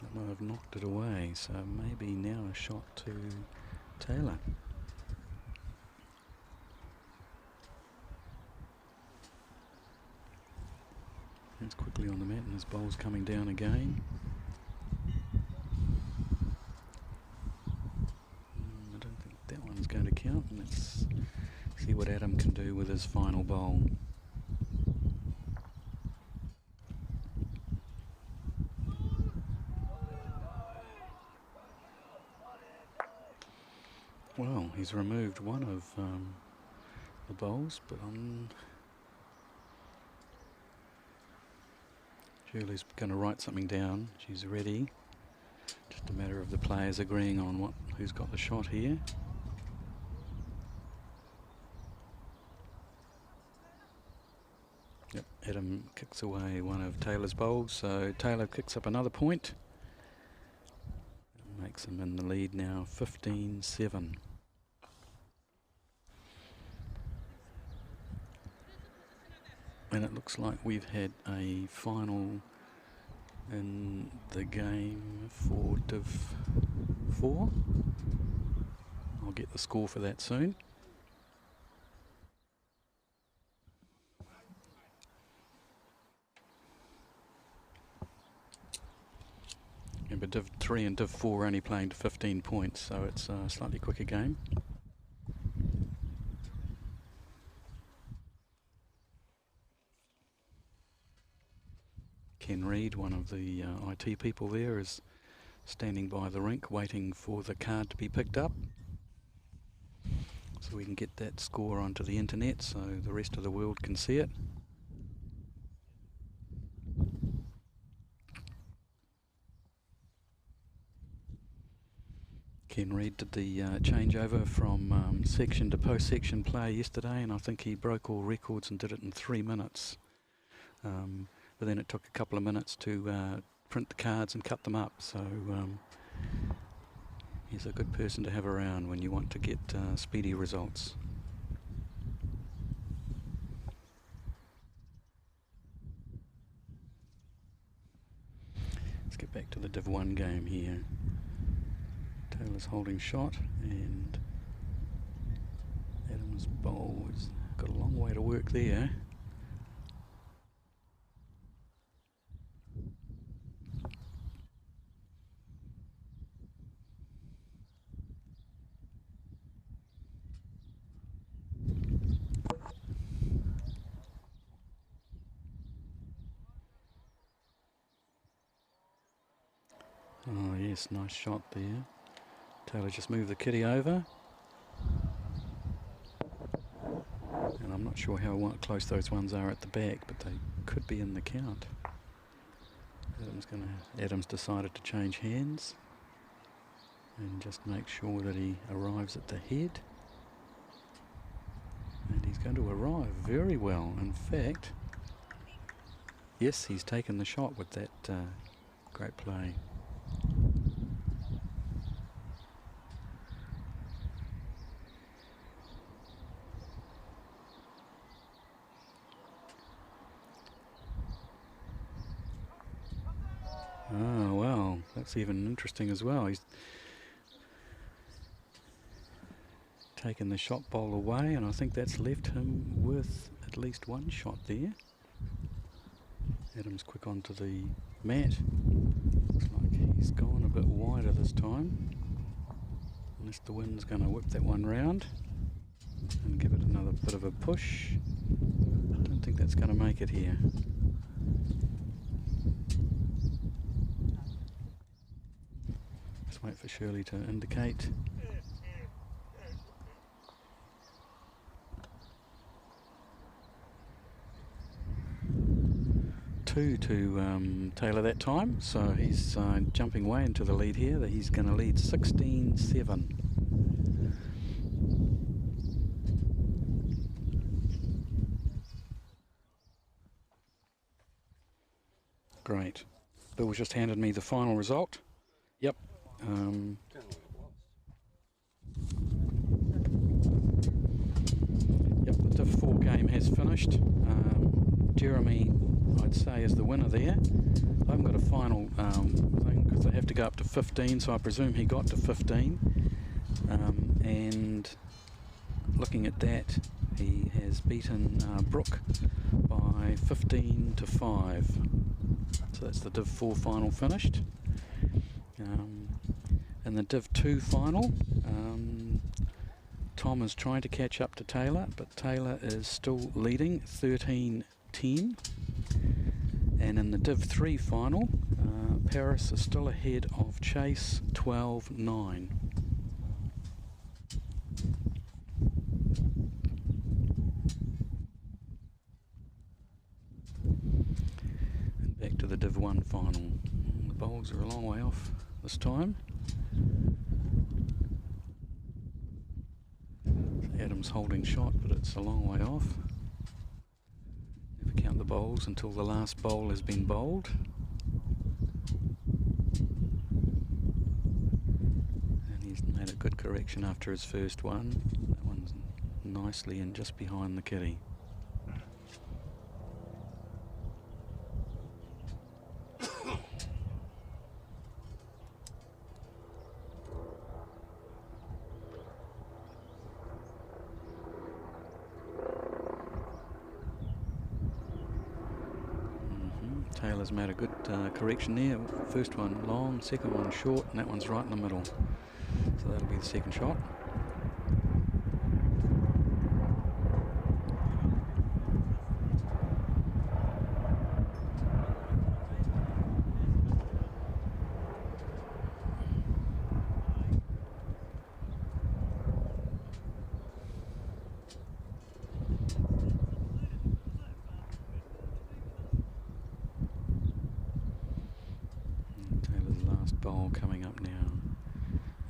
That might have knocked it away, so maybe now a shot to Taylor. It's quickly on the mat and his bowl's coming down again. I don't think that one's going to count. Let's see what Adam can do with his final bowl. Well, he's removed one of the bowls, but Julie's going to write something down. She's ready. Just a matter of the players agreeing on who's got the shot here. Yep, Adam kicks away one of Taylor's bowls, so Taylor kicks up another point. Makes him in the lead now, 15-7. And it looks like we've had a final in the game for Div 4. I'll get the score for that soon. Yeah, but Div 3 and Div 4 are only playing to 15 points, so it's a slightly quicker game. Ken Reid, one of the IT people there, is standing by the rink waiting for the card to be picked up so we can get that score onto the internet so the rest of the world can see it. Ken Reid did the changeover from section to post-section play yesterday, and I think he broke all records and did it in 3 minutes. But then it took a couple of minutes to print the cards and cut them up, so he's a good person to have around when you want to get speedy results. Let's get back to the Div 1 game here. Taylor's holding shot and Adam's bowl has got a long way to work there. Oh yes, nice shot there. Taylor just moved the kitty over. And I'm not sure how close those ones are at the back, but they could be in the count. Adam's decided to change hands and just make sure that he arrives at the head. And he's going to arrive very well. In fact, yes, he's taken the shot with that great play. Oh, well, that's even interesting as well. He's taken the shot bowl away, and I think that's left him with at least one shot there. Adam's quick onto the mat. Looks like he's gone a bit wider this time. Unless the wind's going to whip that one round and give it another bit of a push. I don't think that's going to make it here. Just wait for Shirley to indicate. Two to Taylor that time, so he's jumping way into the lead here. That he's going to lead 16-7. Great. Bill's just handed me the final result. Yep. Yep, the Div 4 game has finished. Jeremy, I'd say, is the winner there. I haven't got a final thing because they have to go up to 15, so I presume he got to 15. And looking at that, he has beaten Brooke by 15-5. So that's the Div 4 final finished. In the Div 2 final, Tom is trying to catch up to Taylor, but Taylor is still leading 13-10. And in the Div 3 final, Paris is still ahead of Chase 12-9. And back to the Div 1 final. The bowls are a long way off this time. Adam's holding shot, but it's a long way off. Never count the bowls until the last bowl has been bowled. And he's made a good correction after his first one. That one's nicely in just behind the kitty. Taylor's made a good correction there. First one long, second one short, and that one's right in the middle. So that'll be the second shot. Bowl coming up now.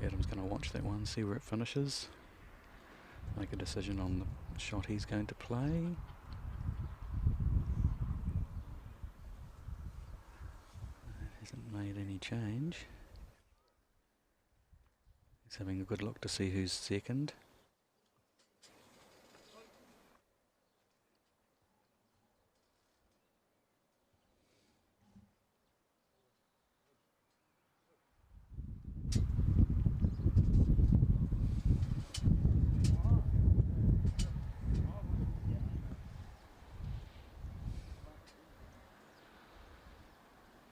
Adam's going to watch that one, see where it finishes, make a decision on the shot he's going to play. Hasn't made any change. He's having a good look to see who's second.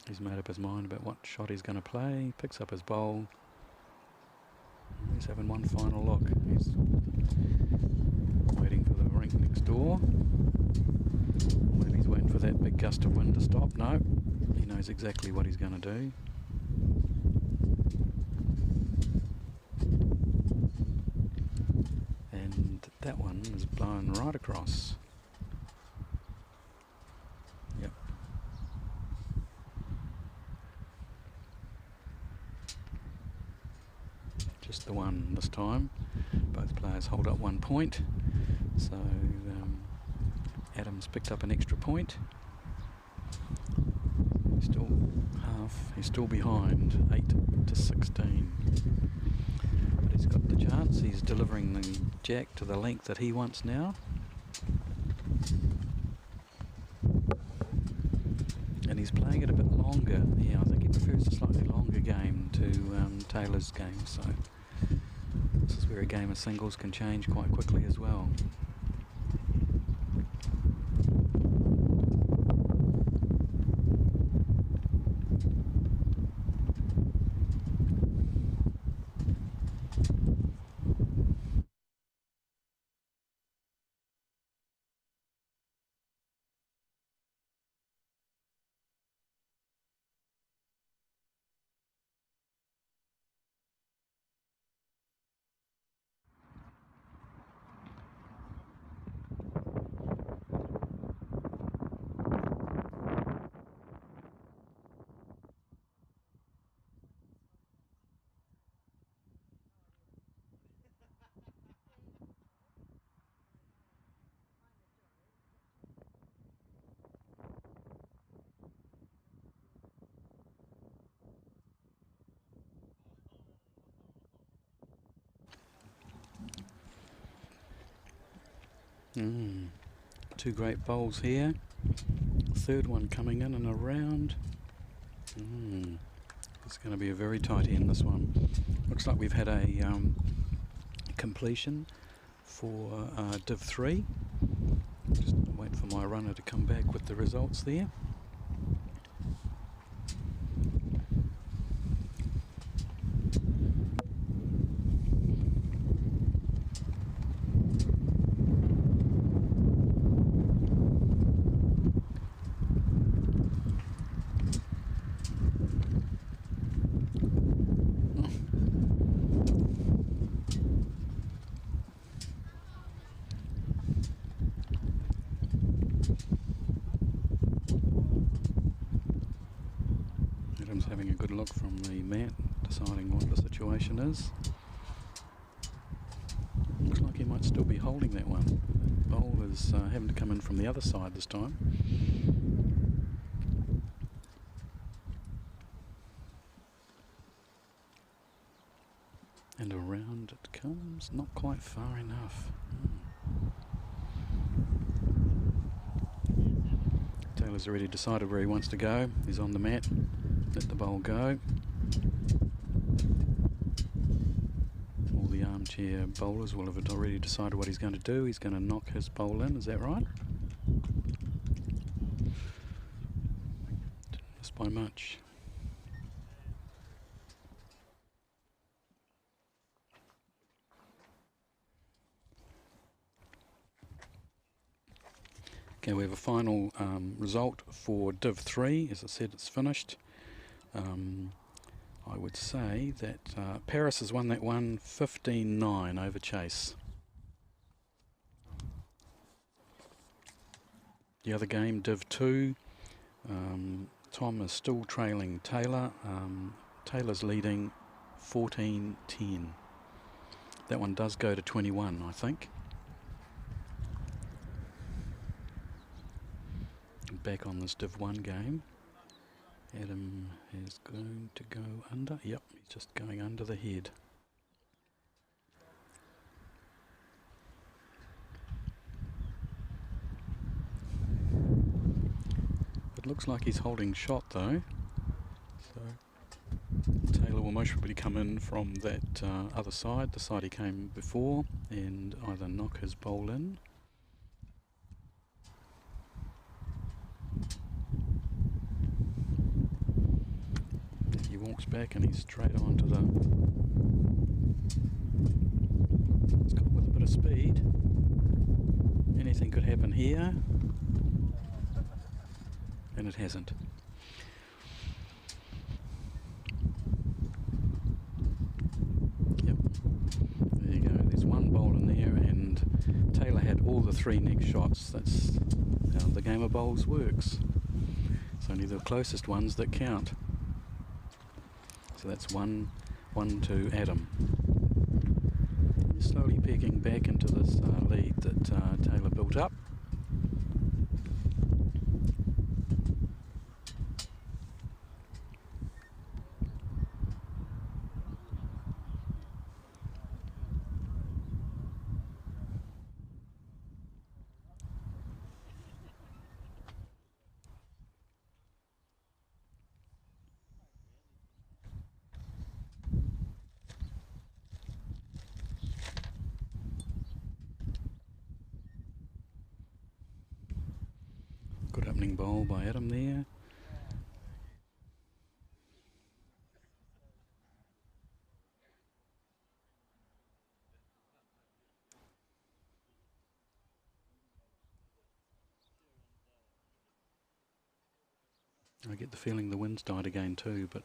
He's made up his mind about what shot he's going to play, picks up his bowl. He's having one final look. He's waiting for the rink next door. Maybe he's waiting for that big gust of wind to stop. No, he knows exactly what he's going to do. And that one is blown right across. Yep. Just the one this time. Both players hold up 1 point. So Adam's picked up an extra point. He's still behind 8-16. But he's got the chance. He's delivering the jack to the length that he wants now. And he's playing it a bit longer. Yeah, I think he prefers Taylor's game, so this is where a game of singles can change quite quickly as well. Two great bowls here. Third one coming in and around. It's going to be a very tight end, this one. Looks like we've had a completion for Div 3. Just wait for my runner to come back with the results there. Having a good look from the mat, deciding what the situation is. Looks like he might still be holding that one. The bowl is having to come in from the other side this time. And around it comes, not quite far enough. Taylor's already decided where he wants to go. He's on the mat. Let the bowl go. All the armchair bowlers will have already decided what he's going to do. He's going to knock his bowl in, is that right? Didn't miss by much. Okay, we have a final result for Div 3. As I said, it's finished. I would say that Paris has won that one 15-9 over Chase. The other game, Div 2, Tom is still trailing Taylor. Taylor's leading 14-10. That one does go to 21, I think. Back on this Div 1 game. Adam is going to go under. Yep, he's just going under the head. It looks like he's holding shot though. So Taylor will most probably come in from that other side, the side he came before, and either knock his bowl in. He walks back and he's straight on to the... It's gone with a bit of speed. Anything could happen here. And it hasn't. Yep. There you go. There's one bowl in there and Taylor had all the three next shots. That's how the game of bowls works. It's only the closest ones that count. So that's one to Adam. He's slowly pegging back into this lead that Taylor built up. Great opening bowl by Adam there. I get the feeling the wind's died again too, but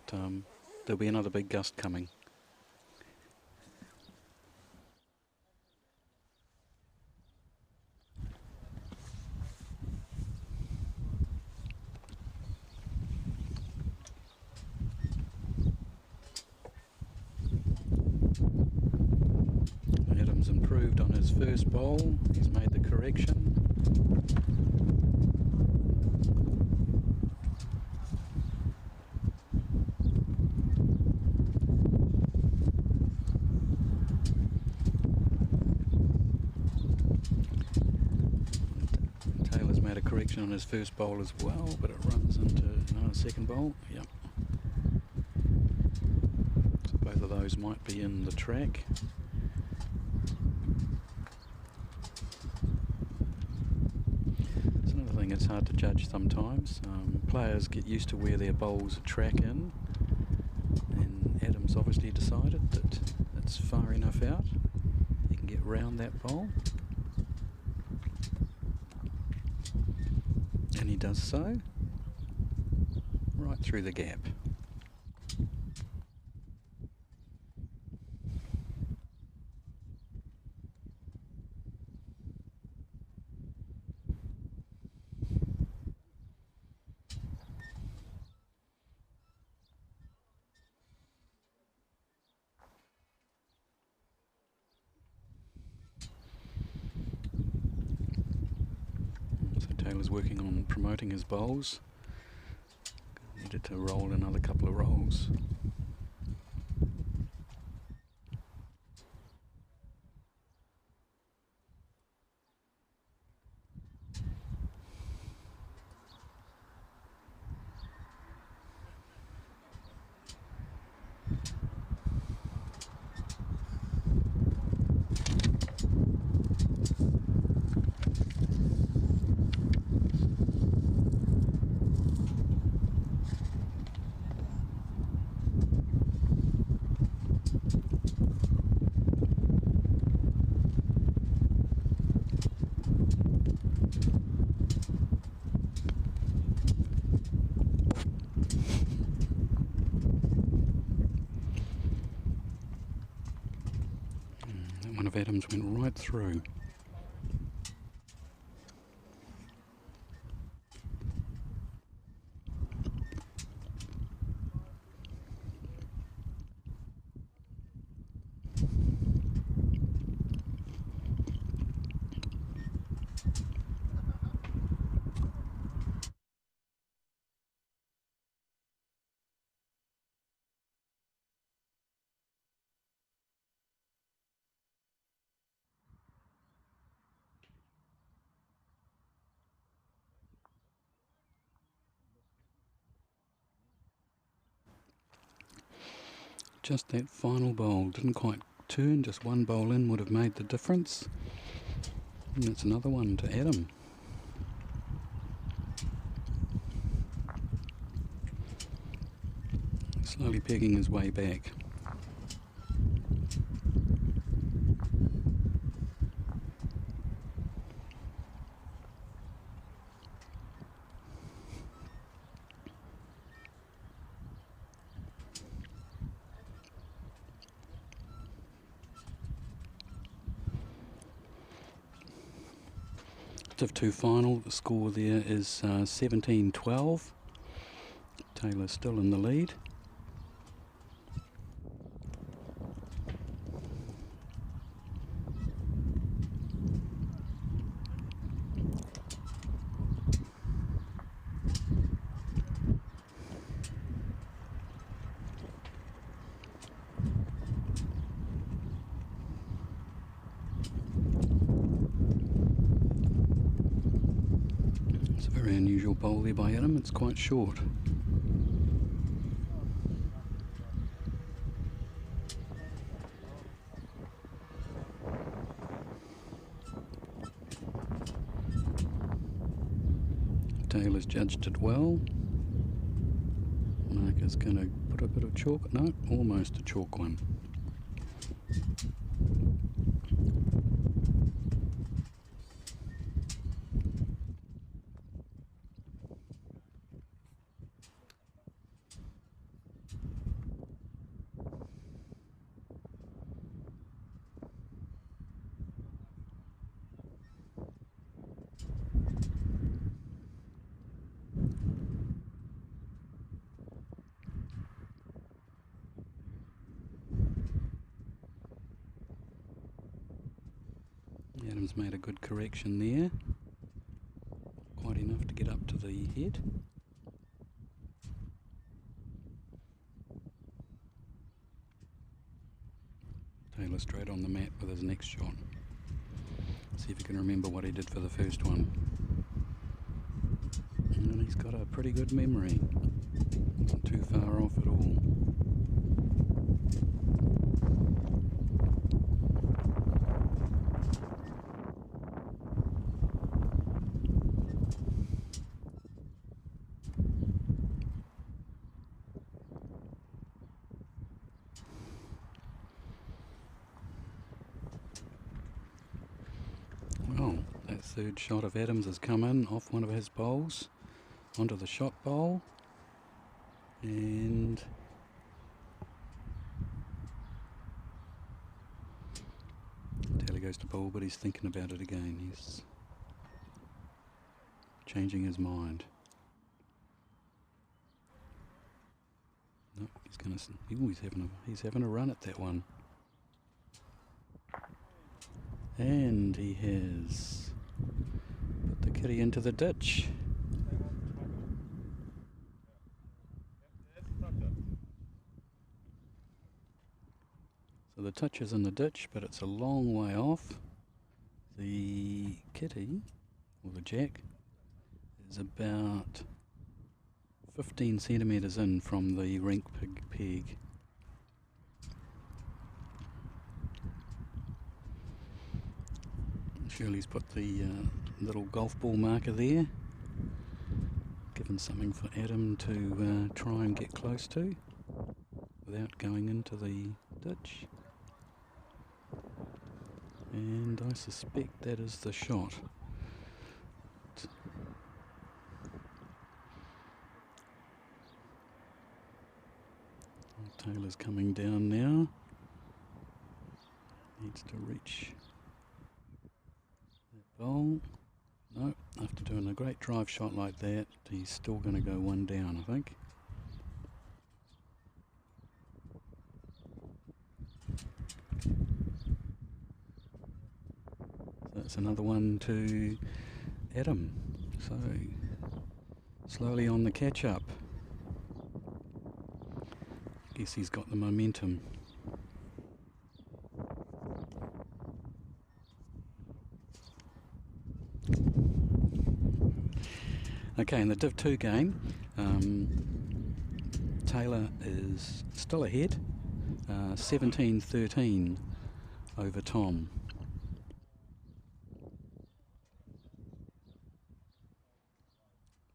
there'll be another big gust coming. Adam's improved on his first bowl. He's made the correction. Made a correction on his first bowl as well, but it runs into another second bowl. Yep. So both of those might be in the track. It's another thing, it's hard to judge sometimes. Players get used to where their bowls track in, and Adam's obviously decided that it's far enough out. He can get round that bowl. And he does so, right through the gap. Taylor's working on promoting his bowls. Needed to roll another couple of rolls. One of Adam's went right through. Just that final bowl didn't quite turn, just one bowl in would have made the difference. And that's another one to Adam. Slowly pegging his way back. Div 2 final, the score there is 17-12. Taylor's still in the lead. Very unusual bowl there by Adam, it's quite short. Taylor's judged it well. Mark is going to put a bit of chalk. No, almost a chalk one. Adam's made a good correction there. Quite enough to get up to the head. Taylor straight on the mat with his next shot. See if he can remember what he did for the first one. And he's got a pretty good memory. Not too far off at all. Well, that third shot of Adams has come in off one of his bowls onto the shot bowl, and Taylor goes to bowl, but he's thinking about it again. He's changing his mind. No, he's having a run at that one. And he has put the kitty into the ditch. So the touch is in the ditch, but it's a long way off. The kitty, or the jack, is about 15 centimetres in from the rink peg. Shirley's put the little golf ball marker there, given something for Adam to try and get close to without going into the ditch. And I suspect that is the shot. Taylor's coming down now. Needs to reach that bowl. No, after doing a great drive shot like that, he's still going to go one down, I think. So that's another one to Adam. So slowly on the catch up. Guess he's got the momentum. Okay, in the Div 2 game, Taylor is still ahead, 17-13 over Tom.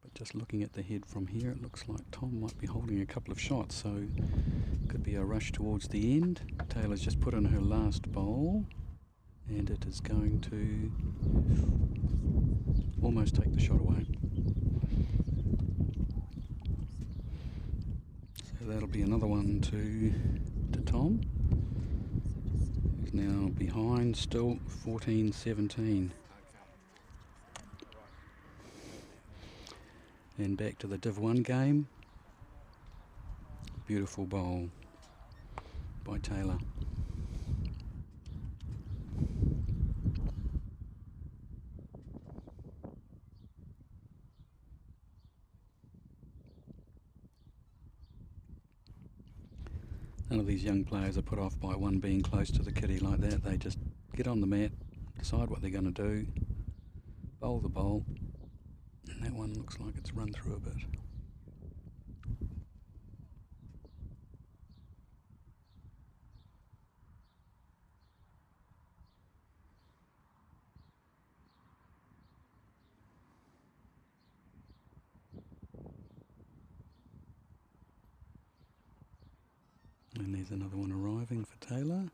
But just looking at the head from here, it looks like Tom might be holding a couple of shots, so could be a rush towards the end. Taylor's just put in her last bowl, and it is going to almost take the shot away. So that'll be another one to Tom, who's now behind still, 14-17. And back to the Div 1 game. Beautiful bowl by Taylor. None of these young players are put off by one being close to the kitty like that. They just get on the mat, decide what they're going to do, bowl the bowl, and that one looks like it's run through a bit. And there's another one arriving for Taylor.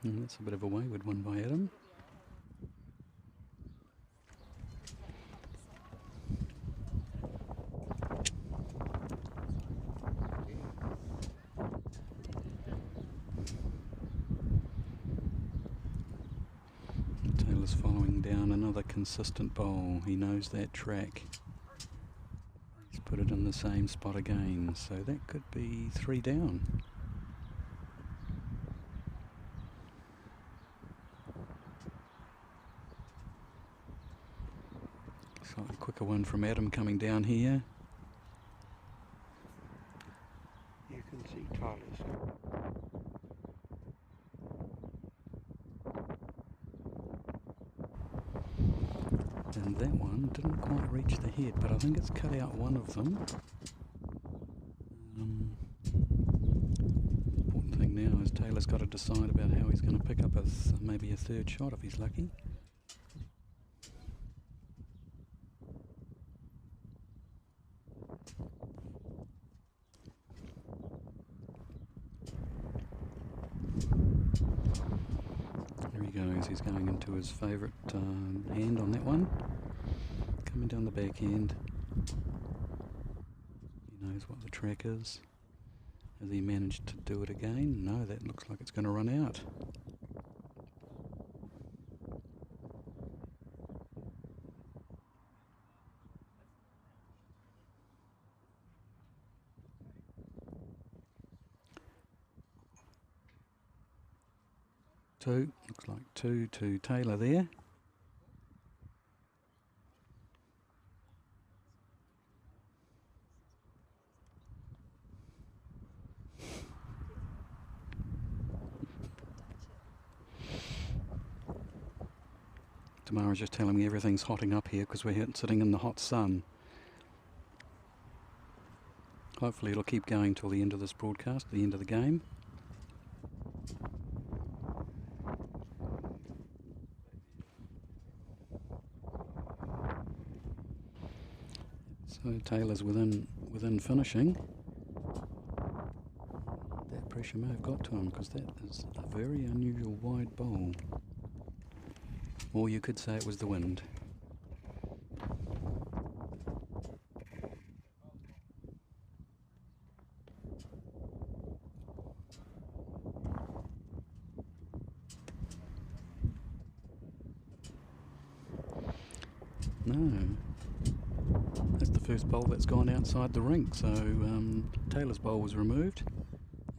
And that's a bit of a wayward one by Adam. Taylor's following down another consistent bowl. He knows that track. He's put it in the same spot again, so that could be 3 down. Slightly quicker one from Adam coming down here. You can see Tyler's. And that one didn't quite reach the head, but I think it's cut out one of them. Important thing now is Taylor's got to decide about how he's going to pick up maybe a third shot if he's lucky. There he goes, he's going into his favourite hand on that one. Coming down the backhand. He knows what the track is. Has he managed to do it again? No, that looks like it's going to run out. Two, looks like 2 to Taylor there. Tamara's just telling me everything's hotting up here because we're sitting in the hot sun. Hopefully it'll keep going till the end of this broadcast, the end of the game. So Taylor's within finishing. That pressure may have got to him because that is a very unusual wide bowl. Or you could say it was the wind. No. That's the first bowl that's gone outside the rink, so Taylor's bowl was removed.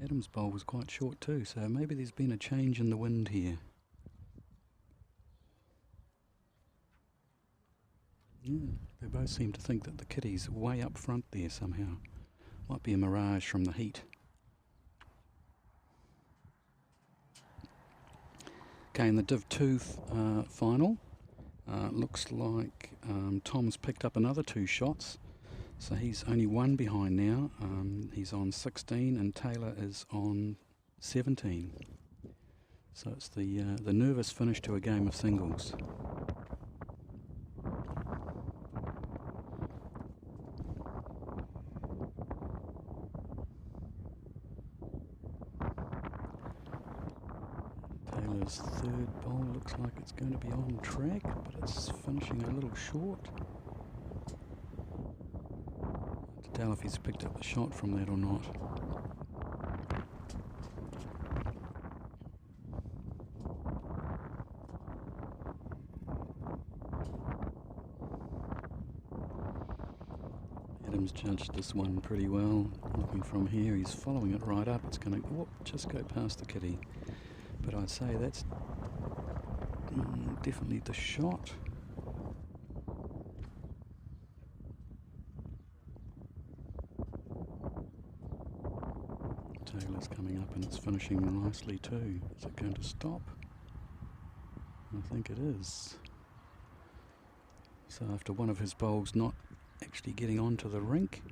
Adam's bowl was quite short too, so maybe there's been a change in the wind here. Yeah, they both seem to think that the kitty's way up front there somehow. Might be a mirage from the heat. Okay, in the Div 2 final, looks like Tom's picked up another 2 shots. So he's only 1 behind now. He's on 16 and Taylor is on 17. So it's the nervous finish to a game of singles. Taylor's third bowl looks like it's going to be on track, but it's finishing a little short. To tell if he's picked up a shot from that or not. Adam's judged this one pretty well. Looking from here, he's following it right up. It's going to just go past the kitty. But I'd say that's definitely the shot. Taylor's coming up and it's finishing nicely too. Is it going to stop? I think it is. So after one of his bowls not actually getting onto the rink,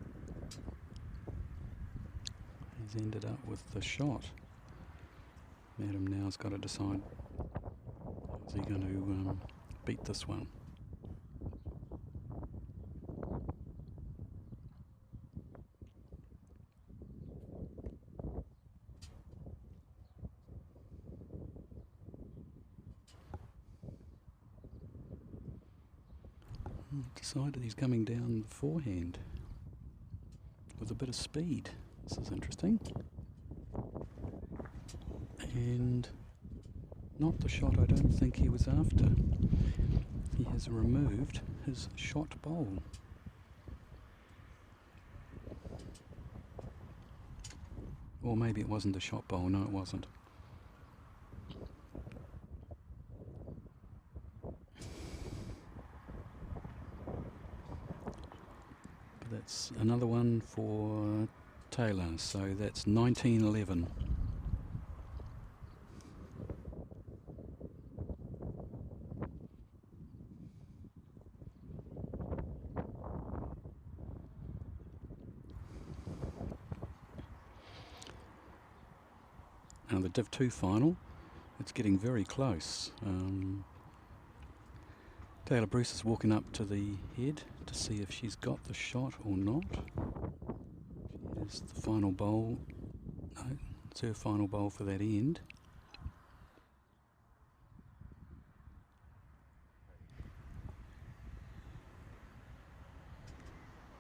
he's ended up with the shot. Adam now's got to decide, is he going to beat this one? Decided he's coming down the forehand with a bit of speed. This is interesting. And not the shot I don't think he was after. He has removed his shot bowl. Or maybe it wasn't the shot bowl. No, it wasn't. But that's another one for Taylor. So that's 19-11. Now the Div 2 final, it's getting very close. Taylor Bruce is walking up to the head to see if she's got the shot or not. Here's the final bowl. No, it's her final bowl for that end.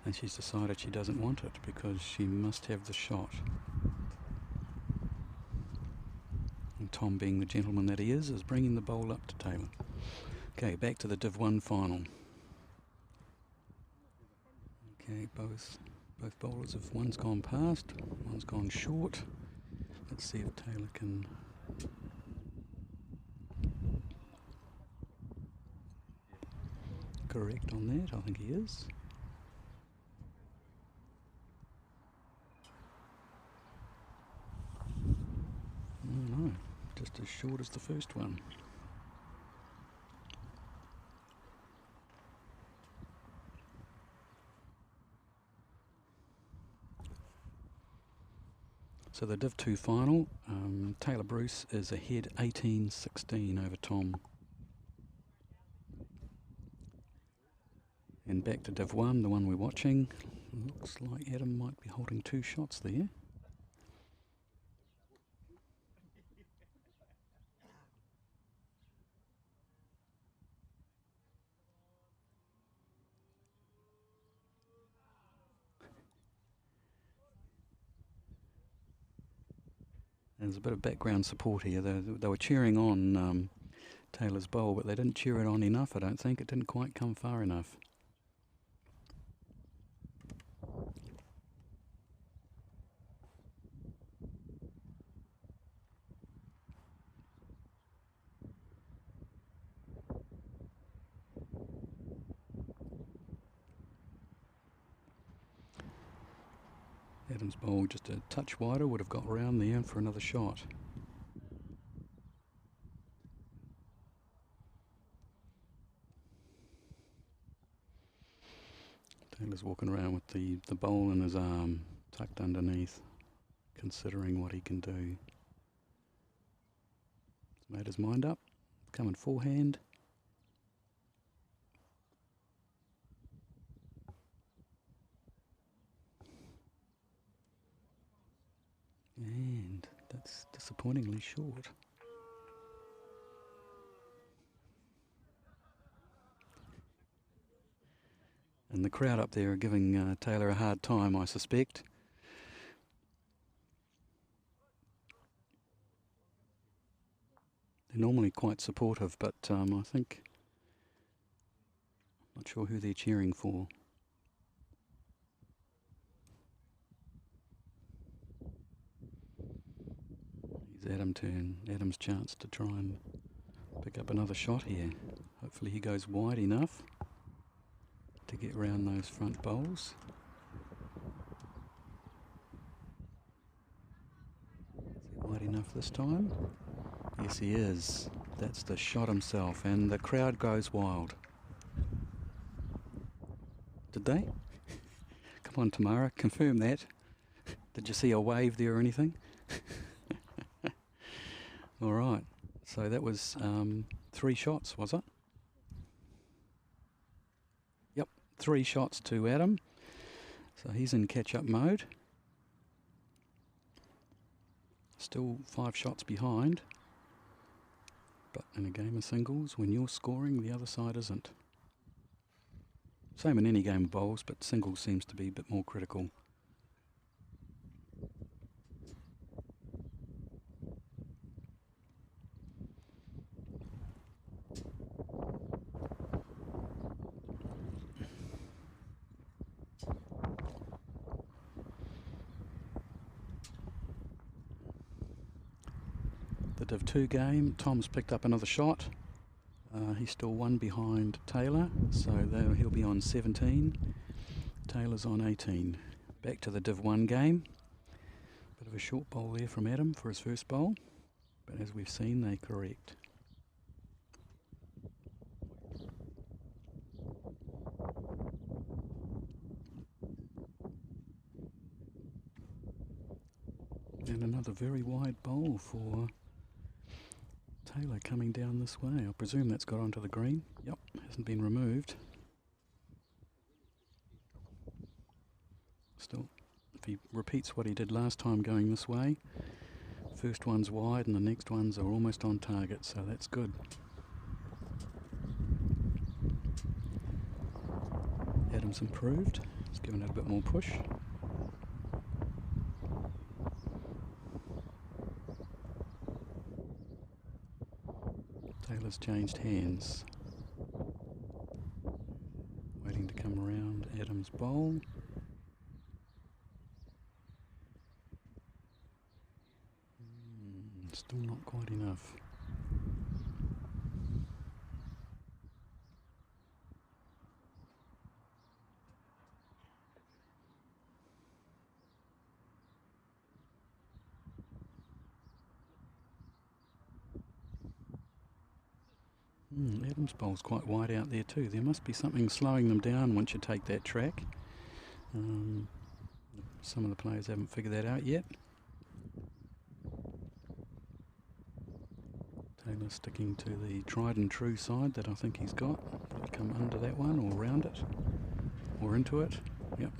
And she's decided she doesn't want it because she must have the shot. Tom, being the gentleman that he is bringing the bowl up to Taylor. Okay, back to the Div 1 final. Okay, both bowlers have, one's gone past, one's gone short. Let's see if Taylor can correct on that. I think he is. Oh no, just as short as the first one. So the Div 2 final, Taylor Bruce is ahead 18-16 over Tom. And back to Div 1, the one we're watching. Looks like Adam might be holding two shots there. There's a bit of background support here. They were cheering on Taylor's bowl, but they didn't cheer it on enough, I don't think. It didn't quite come far enough. Adam's bowl just a touch wider, would have got round there for another shot. Taylor's walking around with the bowl in his arm, tucked underneath, considering what he can do. He's made his mind up, coming forehand. And that's disappointingly short. And the crowd up there are giving Taylor a hard time, I suspect. They're normally quite supportive, but I think, not sure who they're cheering for. Adam's chance to try and pick up another shot here. Hopefully he goes wide enough to get round those front bowls. Is he wide enough this time? Yes, he is. That's the shot himself, and the crowd goes wild. Did they? Come on, Tamara, confirm that. Did you see a wave there or anything? All right, so that was 3 shots, was it? Yep, 3 shots to Adam. So he's in catch-up mode. Still 5 shots behind. But in a game of singles, when you're scoring, the other side isn't. Same in any game of bowls, but singles seems to be a bit more critical. The Div 2 game, Tom's picked up another shot. He's still 1 behind Taylor, so he'll be on 17. Taylor's on 18. Back to the Div 1 game. Bit of a short bowl there from Adam for his first bowl, but as we've seen, they correct. And another very wide bowl for Taylor coming down this way. I presume that's got onto the green. Yep, hasn't been removed. Still, if he repeats what he did last time going this way, first one's wide and the next ones are almost on target, so that's good. Adam's improved. He's given it a bit more push. Taylor's changed hands. Waiting to come around Adam's bowl. Still not quite enough. Adam's bowl's quite wide out there too. There must be something slowing them down once you take that track. Some of the players haven't figured that out yet. Taylor sticking to the tried and true side that I think he's got. Will it come under that one or round it? Or into it? Yep.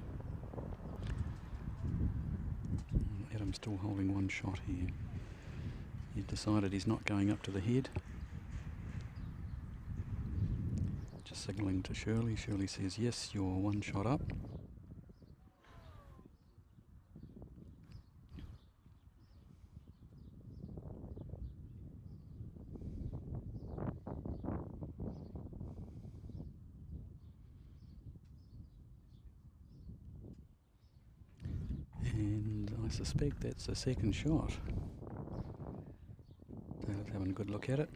Adam's still holding 1 shot here. He decided he's not going up to the head. Just signalling to Shirley. Shirley says, yes, you're 1 shot up. And I suspect that's the second shot. Taylor's having a good look at it.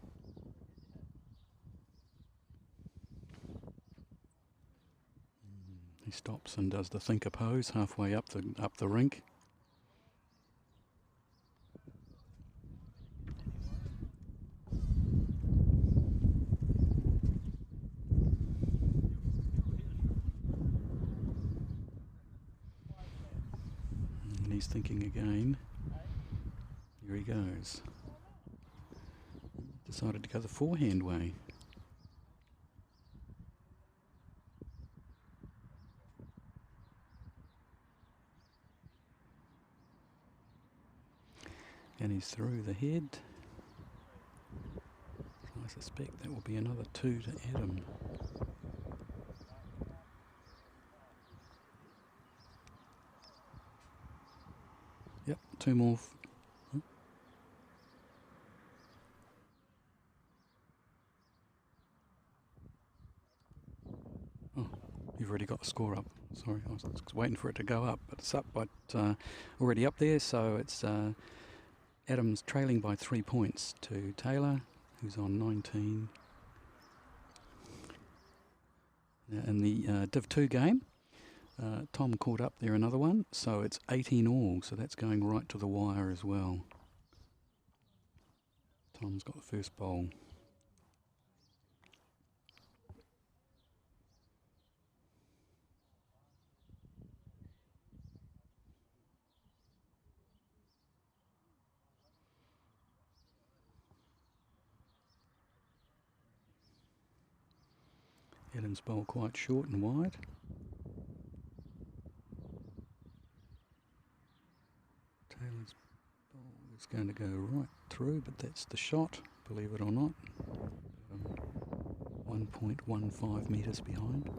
He stops and does the thinker pose halfway up the rink. And he's thinking again. Here he goes. Decided to go the forehand way. And he's through the head. So I suspect that will be another 2 to Adam. Yep, 2 more. Oh, you've already got the score up. Sorry, I was waiting for it to go up, but it's up, but already up there, so it's Adam's trailing by 3 points to Taylor, who's on 19. In the Div 2 game, Tom caught up there another one, so it's 18 all, so that's going right to the wire as well. Tom's got the first bowl. Adam's bowl quite short and wide. Taylor's bowl is going to go right through, but that's the shot, believe it or not. 1.15 metres behind.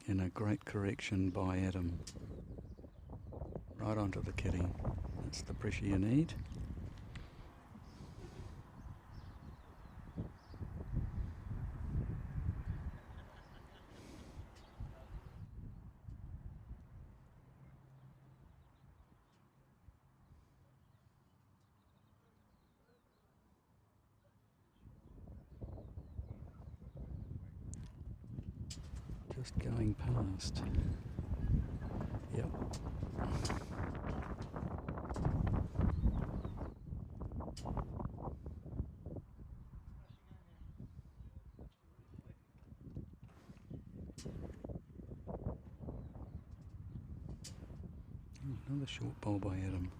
And a great correction by Adam. Right onto the kitty. That's the pressure you need. Just going past. Yep. Another short bowl by Adam.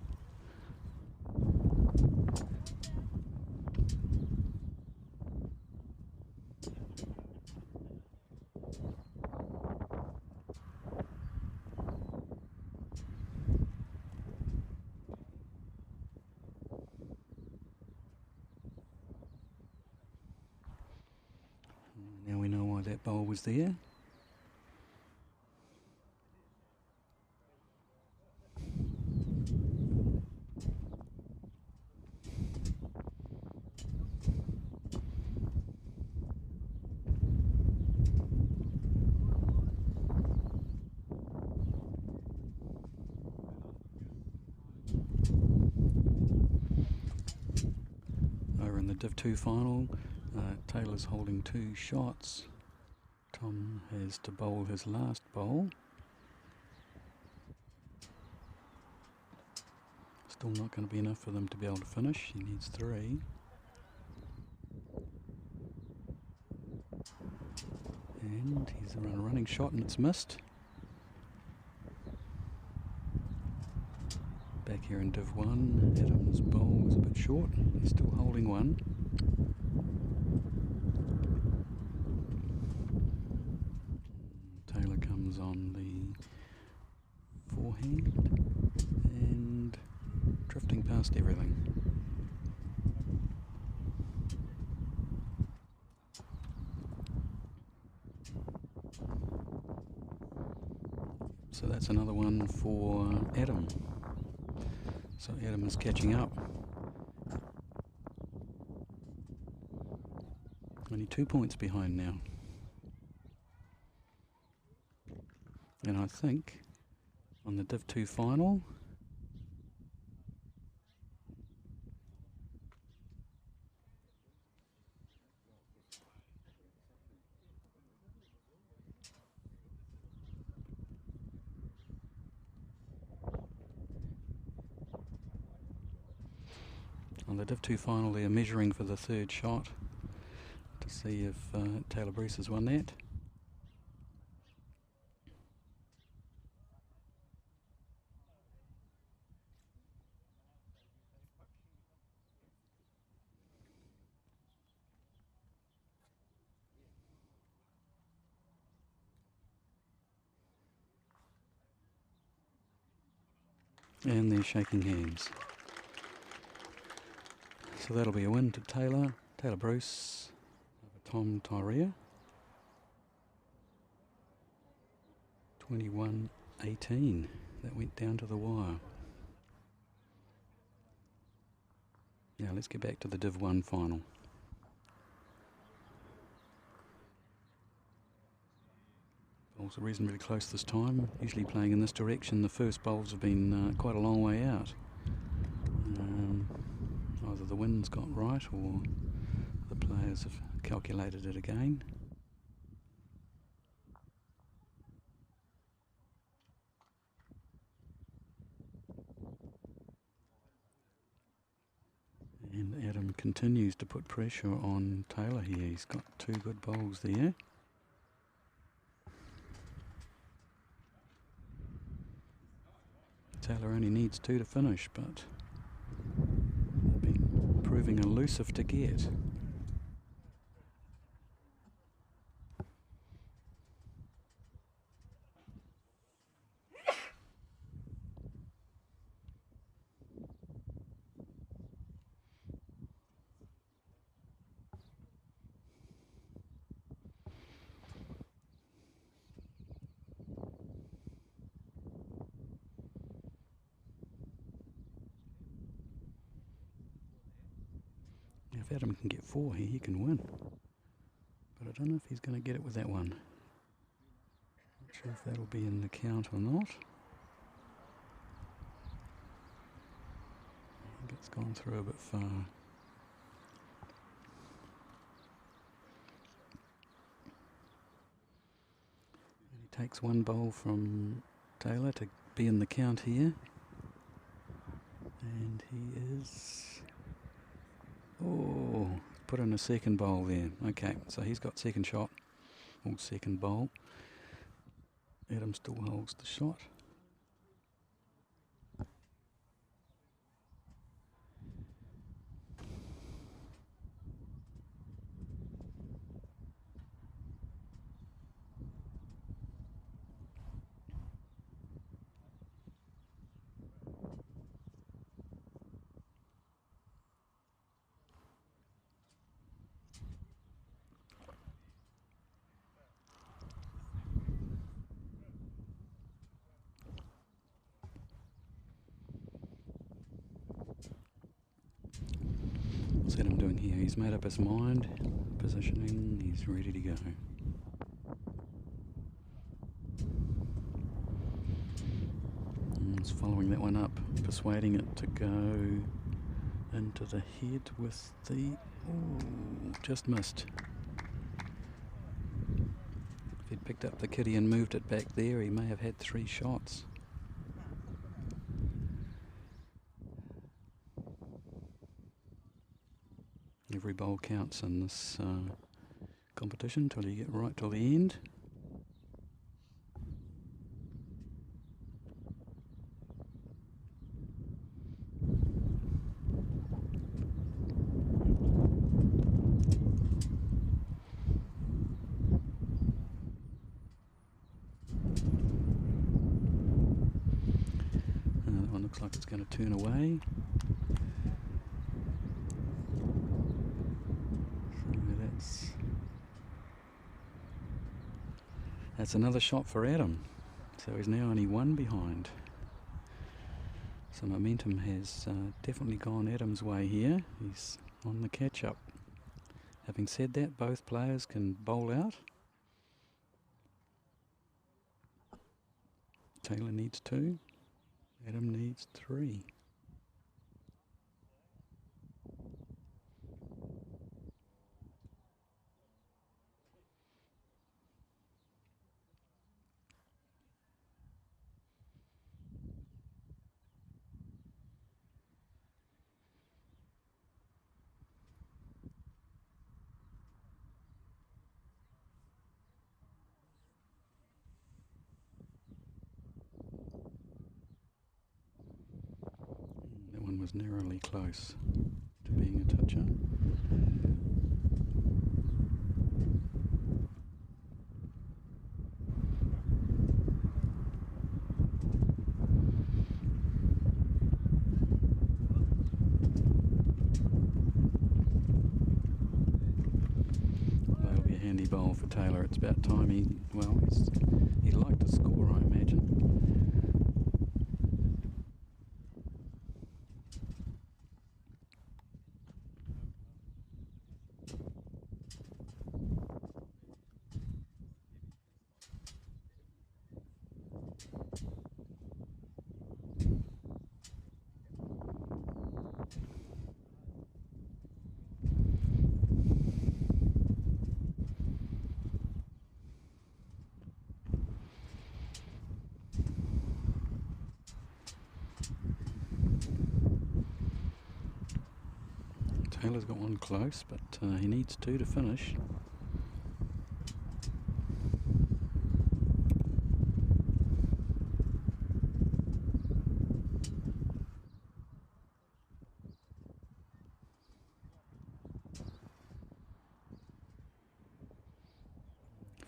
Now we know why that bowl was there. Over in the Div 2 final, Taylor's holding 2 shots. Tom has to bowl his last bowl. Still not going to be enough for them to be able to finish. He needs 3. And he's run a running shot and it's missed. Back here in Div 1, Adam's bowl was a bit short. He's still holding 1. Taylor comes on the forehand and drifting past everything. So that's another one for Adam. So Adam is catching up. Only 2 points behind now. And I think on the Div 2 final, they're measuring for the 3rd shot to see if Taylor Bruce has won that. And they're shaking hands. So that'll be a win to Taylor Bruce over Tom Tyrea. 21-18. That went down to the wire. Now let's get back to the Div 1 final. Bowls are reasonably close this time. Usually playing in this direction, the first bowls have been quite a long way out. Either the wind's got right or the players have calculated it again. And Adam continues to put pressure on Taylor here. He's got 2 good bowls there. Taylor only needs 2 to finish, but they've been proving elusive to get. If Adam can get 4 here, he can win. But I don't know if he's going to get it with that one. Not sure if that'll be in the count or not. I think it's gone through a bit far. And he takes 1 bowl from Taylor to be in the count here. And he is... Oh, put in a second bowl there. Okay, so he's got second shot, or second bowl. Adam still holds the shot. What's Adam doing here? He's made up his mind, positioning, he's ready to go. He's following that one up, persuading it to go into the head with the... Oh, just missed. If he'd picked up the kitty and moved it back there, he may have had 3 shots. Every bowl counts in this competition till you get right till the end. That one looks like it's going to turn away. That's another shot for Adam, so he's now only 1 behind. So momentum has definitely gone Adam's way here. He's on the catch-up. Having said that, both players can bowl out. Taylor needs 2, Adam needs 3. Was narrowly close to being a toucher. That'll be a handy bowl for Taylor. It's about time he'd like to score, I imagine. Taylor's got 1 close, but he needs 2 to finish.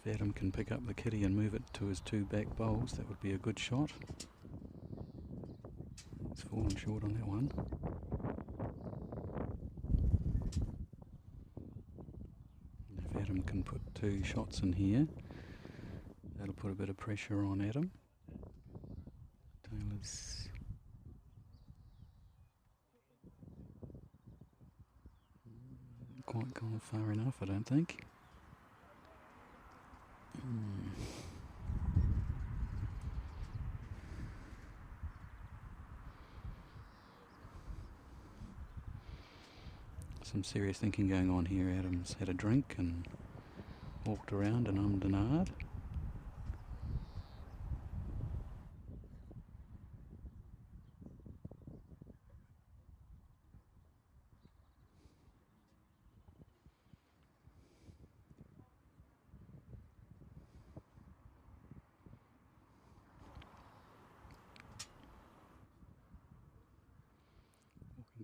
If Adam can pick up the kitty and move it to his two back bowls, that would be a good shot. He's fallen short on that one. And if Adam can put two shots in here, that'll put a bit of pressure on Adam. Taylor's quite gone far enough, I don't think. Some serious thinking going on here. Adam's had a drink and walked around and ummed and ahed.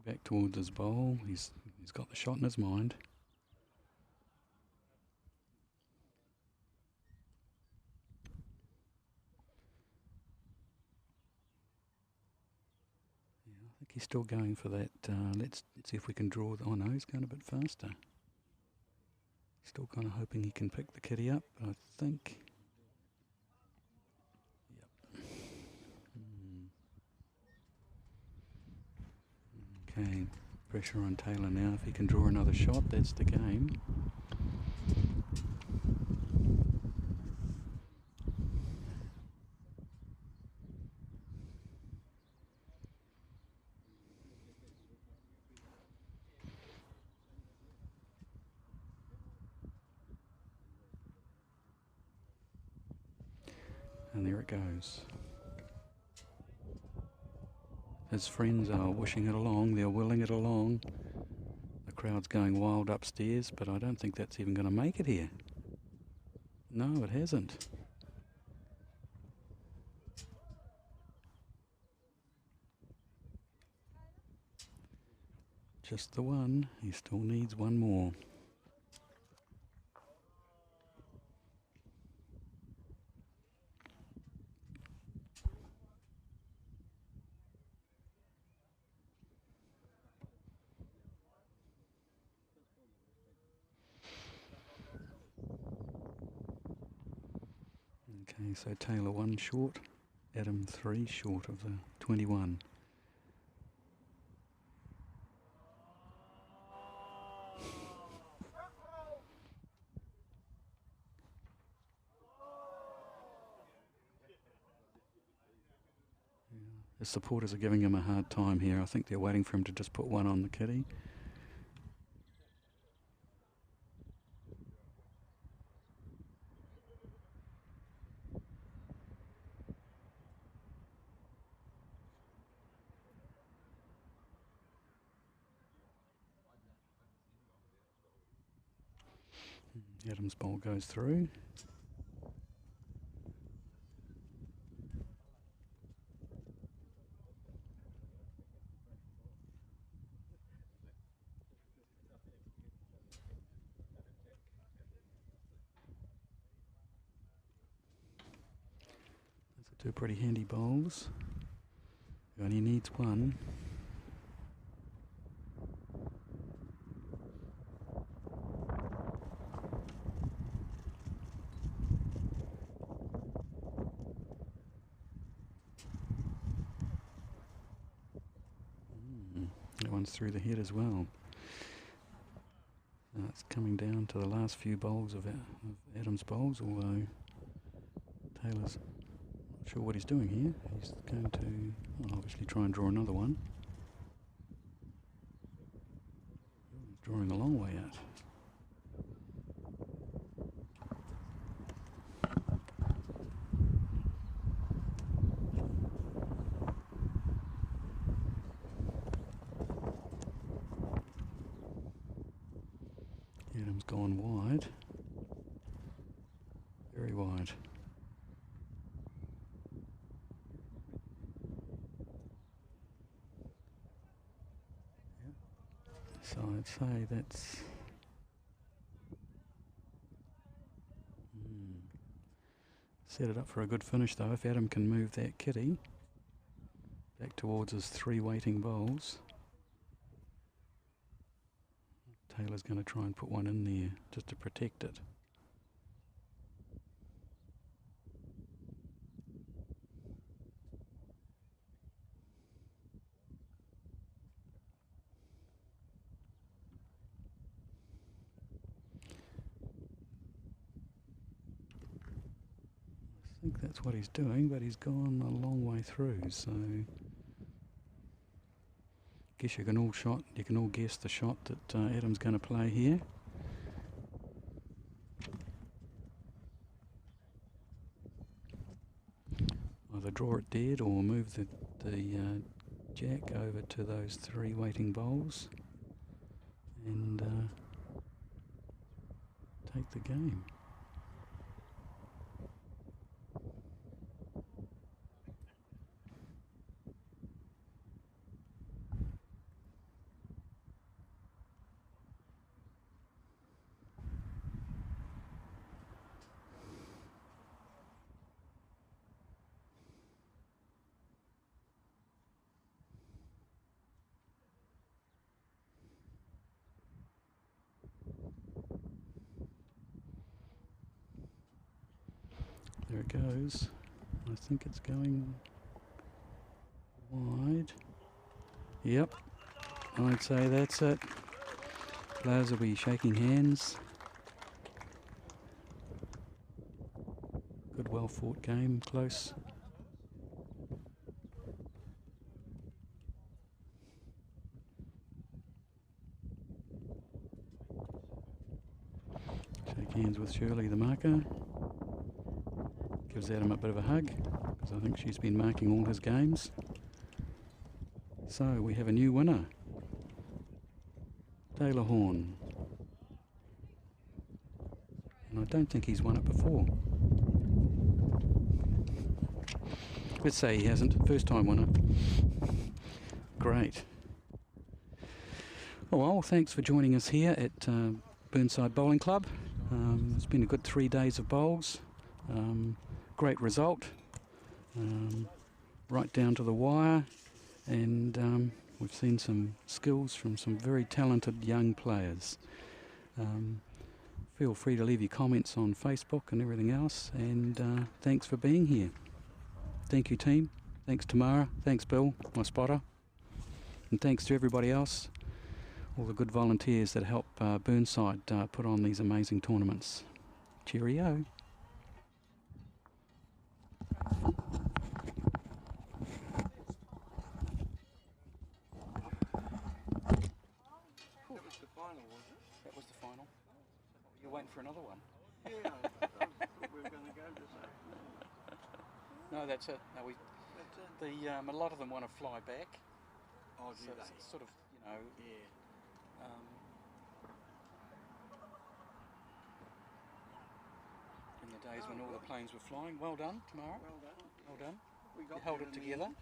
Back towards his bowl. He's got the shot in his mind. Yeah, I think he's still going for that. Let's see if we can draw. Oh no, he's going a bit faster. Still kind of hoping he can pick the kitty up, but I think. Yep. Okay, pressure on Taylor now. If he can draw another shot, that's the game. And there it goes. His friends are wishing it along, they're willing it along. The crowd's going wild upstairs, but I don't think that's even going to make it here. No, it hasn't. Just the one. He still needs one more. Okay, so Taylor 1 short, Adam 3 short of the 21. His supporters are giving him a hard time here. I think they're waiting for him to just put one on the kitty. Adam's bowl goes through. Those are two pretty handy bowls. He only needs one. That one's through the head as well. It's coming down to the last few bowls of Adam's bowls, although Taylor's not sure what he's doing here. He's going to obviously try and draw another one. He's drawing a long way out. Adam's gone wide, very wide. Yep. So I'd say that's Set it up for a good finish though, if Adam can move that kitty back towards his 3 waiting bowls. Taylor's going to try and put one in there just to protect it. I think that's what he's doing, but he's gone a long way through, so guess you can all guess the shot that Adam's going to play here. Either draw it dead or move the jack over to those 3 waiting bowls and take the game. There it goes. I think it's going wide. Yep, I'd say that's it. Players will be shaking hands. Good, well fought game, close. Shake hands with Shirley, the marker. Gives Adam a bit of a hug, because I think she's been marking all his games. So we have a new winner, Taylor Horn. And I don't think he's won it before. Let's say he hasn't. First time winner. Great. Oh well, thanks for joining us here at Burnside Bowling Club. It's been a good 3 days of bowls. Great result, right down to the wire, and we've seen some skills from some very talented young players. Feel free to leave your comments on Facebook and everything else, and thanks for being here. Thank you, team. Thanks Tamara, thanks Bill, my spotter, and thanks to everybody else, all the good volunteers that help Burnside put on these amazing tournaments. Cheerio. That was the final, was it? That was the final. You're waiting for another one? Yeah, I thought we were going to go to that. No, that's it. No, That's it. a lot of them want to fly back. Oh, So do it's they? sort of, Yeah. In the days when all the planes were flying. Well done, Tamara. Well done. Well done. We got You held there it in the together. end.